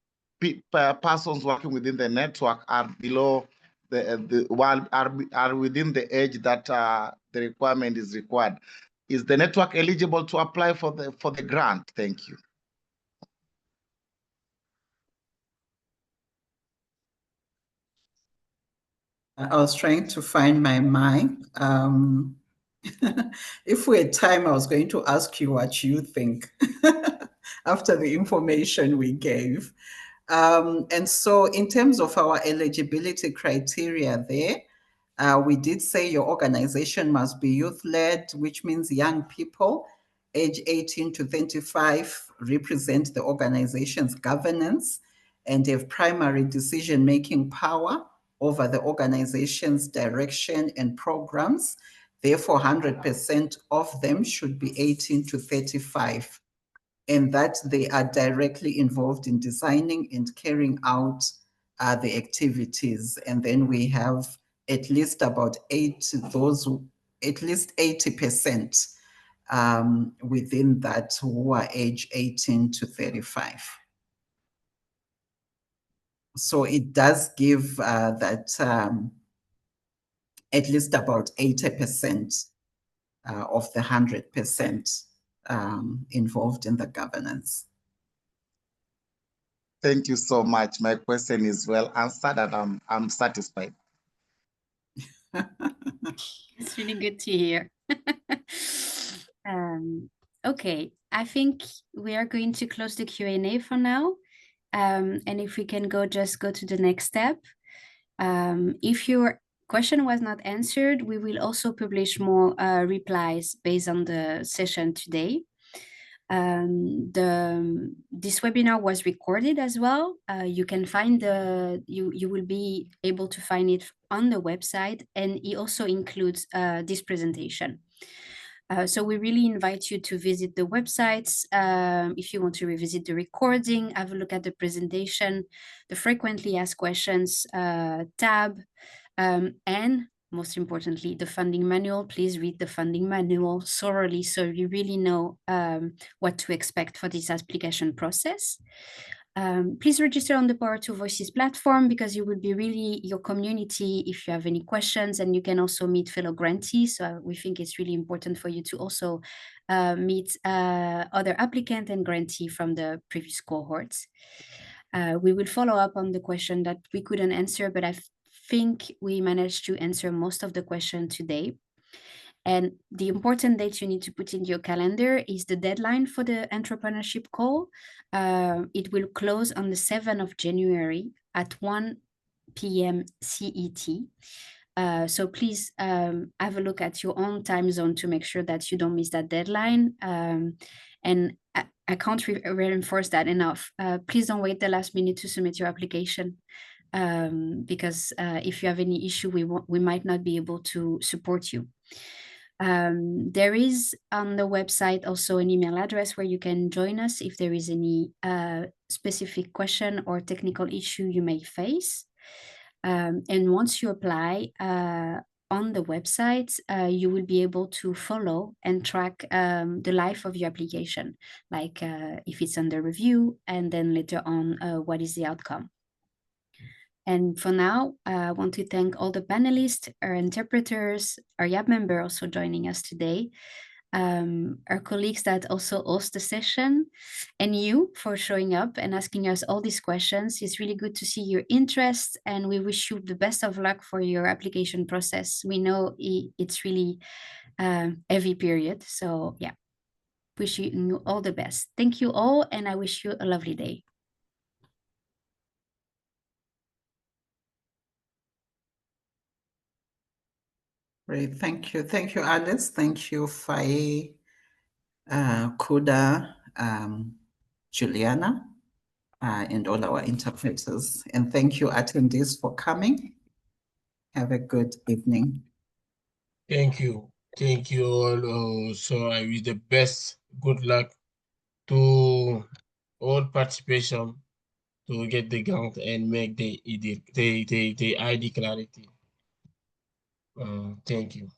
persons working within the network are below are within the age that the requirement is required. Is the network eligible to apply for the grant? Thank you. I was trying to find my mic. If we had time, I was going to ask you what you think after the information we gave. And so in terms of our eligibility criteria there, we did say your organization must be youth-led, which means young people, age 18 to 35, represent the organization's governance and have primary decision-making power over the organization's direction and programs. Therefore, 100% of them should be 18 to 35, and that they are directly involved in designing and carrying out the activities. And then we have at least about at least 80% within that who are age 18 to 35. So it does give that at least about 80% of the 100% involved in the governance. Thank you so much. My question is well answered, and I'm satisfied. It's really good to hear. Okay, I think we are going to close the Q&A for now. And if we can just go to the next step. If your question was not answered, we will also publish more replies based on the session today. This webinar was recorded as well. You can find you will be able to find it on the website, and it also includes this presentation. So we really invite you to visit the websites if you want to revisit the recording, have a look at the presentation, the frequently asked questions tab, and most importantly, the funding manual. Please read the funding manual thoroughly so you really know what to expect for this application process. Please register on the Power to Voices platform because you will be really your community if you have any questions, and you can also meet fellow grantees. So we think it's really important for you to also meet other applicant and grantee from the previous cohorts. We will follow up on the question that we couldn't answer, but I think we managed to answer most of the question today. And the important date you need to put in your calendar is the deadline for the entrepreneurship call. It will close on the 7th of January at 1 p.m. CET. So please have a look at your own time zone to make sure that you don't miss that deadline. And I can't reinforce that enough. Please don't wait the last minute to submit your application. Because if you have any issue, we might not be able to support you. There is on the website also an email address where you can join us if there is any specific question or technical issue you may face. And once you apply on the website, you will be able to follow and track the life of your application, like if it's under review, and then later on, what is the outcome. And for now, I want to thank all the panelists, our interpreters, our YAP member also joining us today, our colleagues that also host the session, and you for showing up and asking us all these questions. It's really good to see your interest, and we wish you the best of luck for your application process. We know it's really heavy period, so yeah, wish you all the best. Thank you all, and I wish you a lovely day. Great, thank you. Thank you, Alice. Thank you, Faye, Kuda, Juliana, and all our interpreters. And thank you, attendees, for coming. Have a good evening. Thank you. Thank you all. So I wish the best. Good luck to all participation to get the grant and make the ID clarity. Thank you.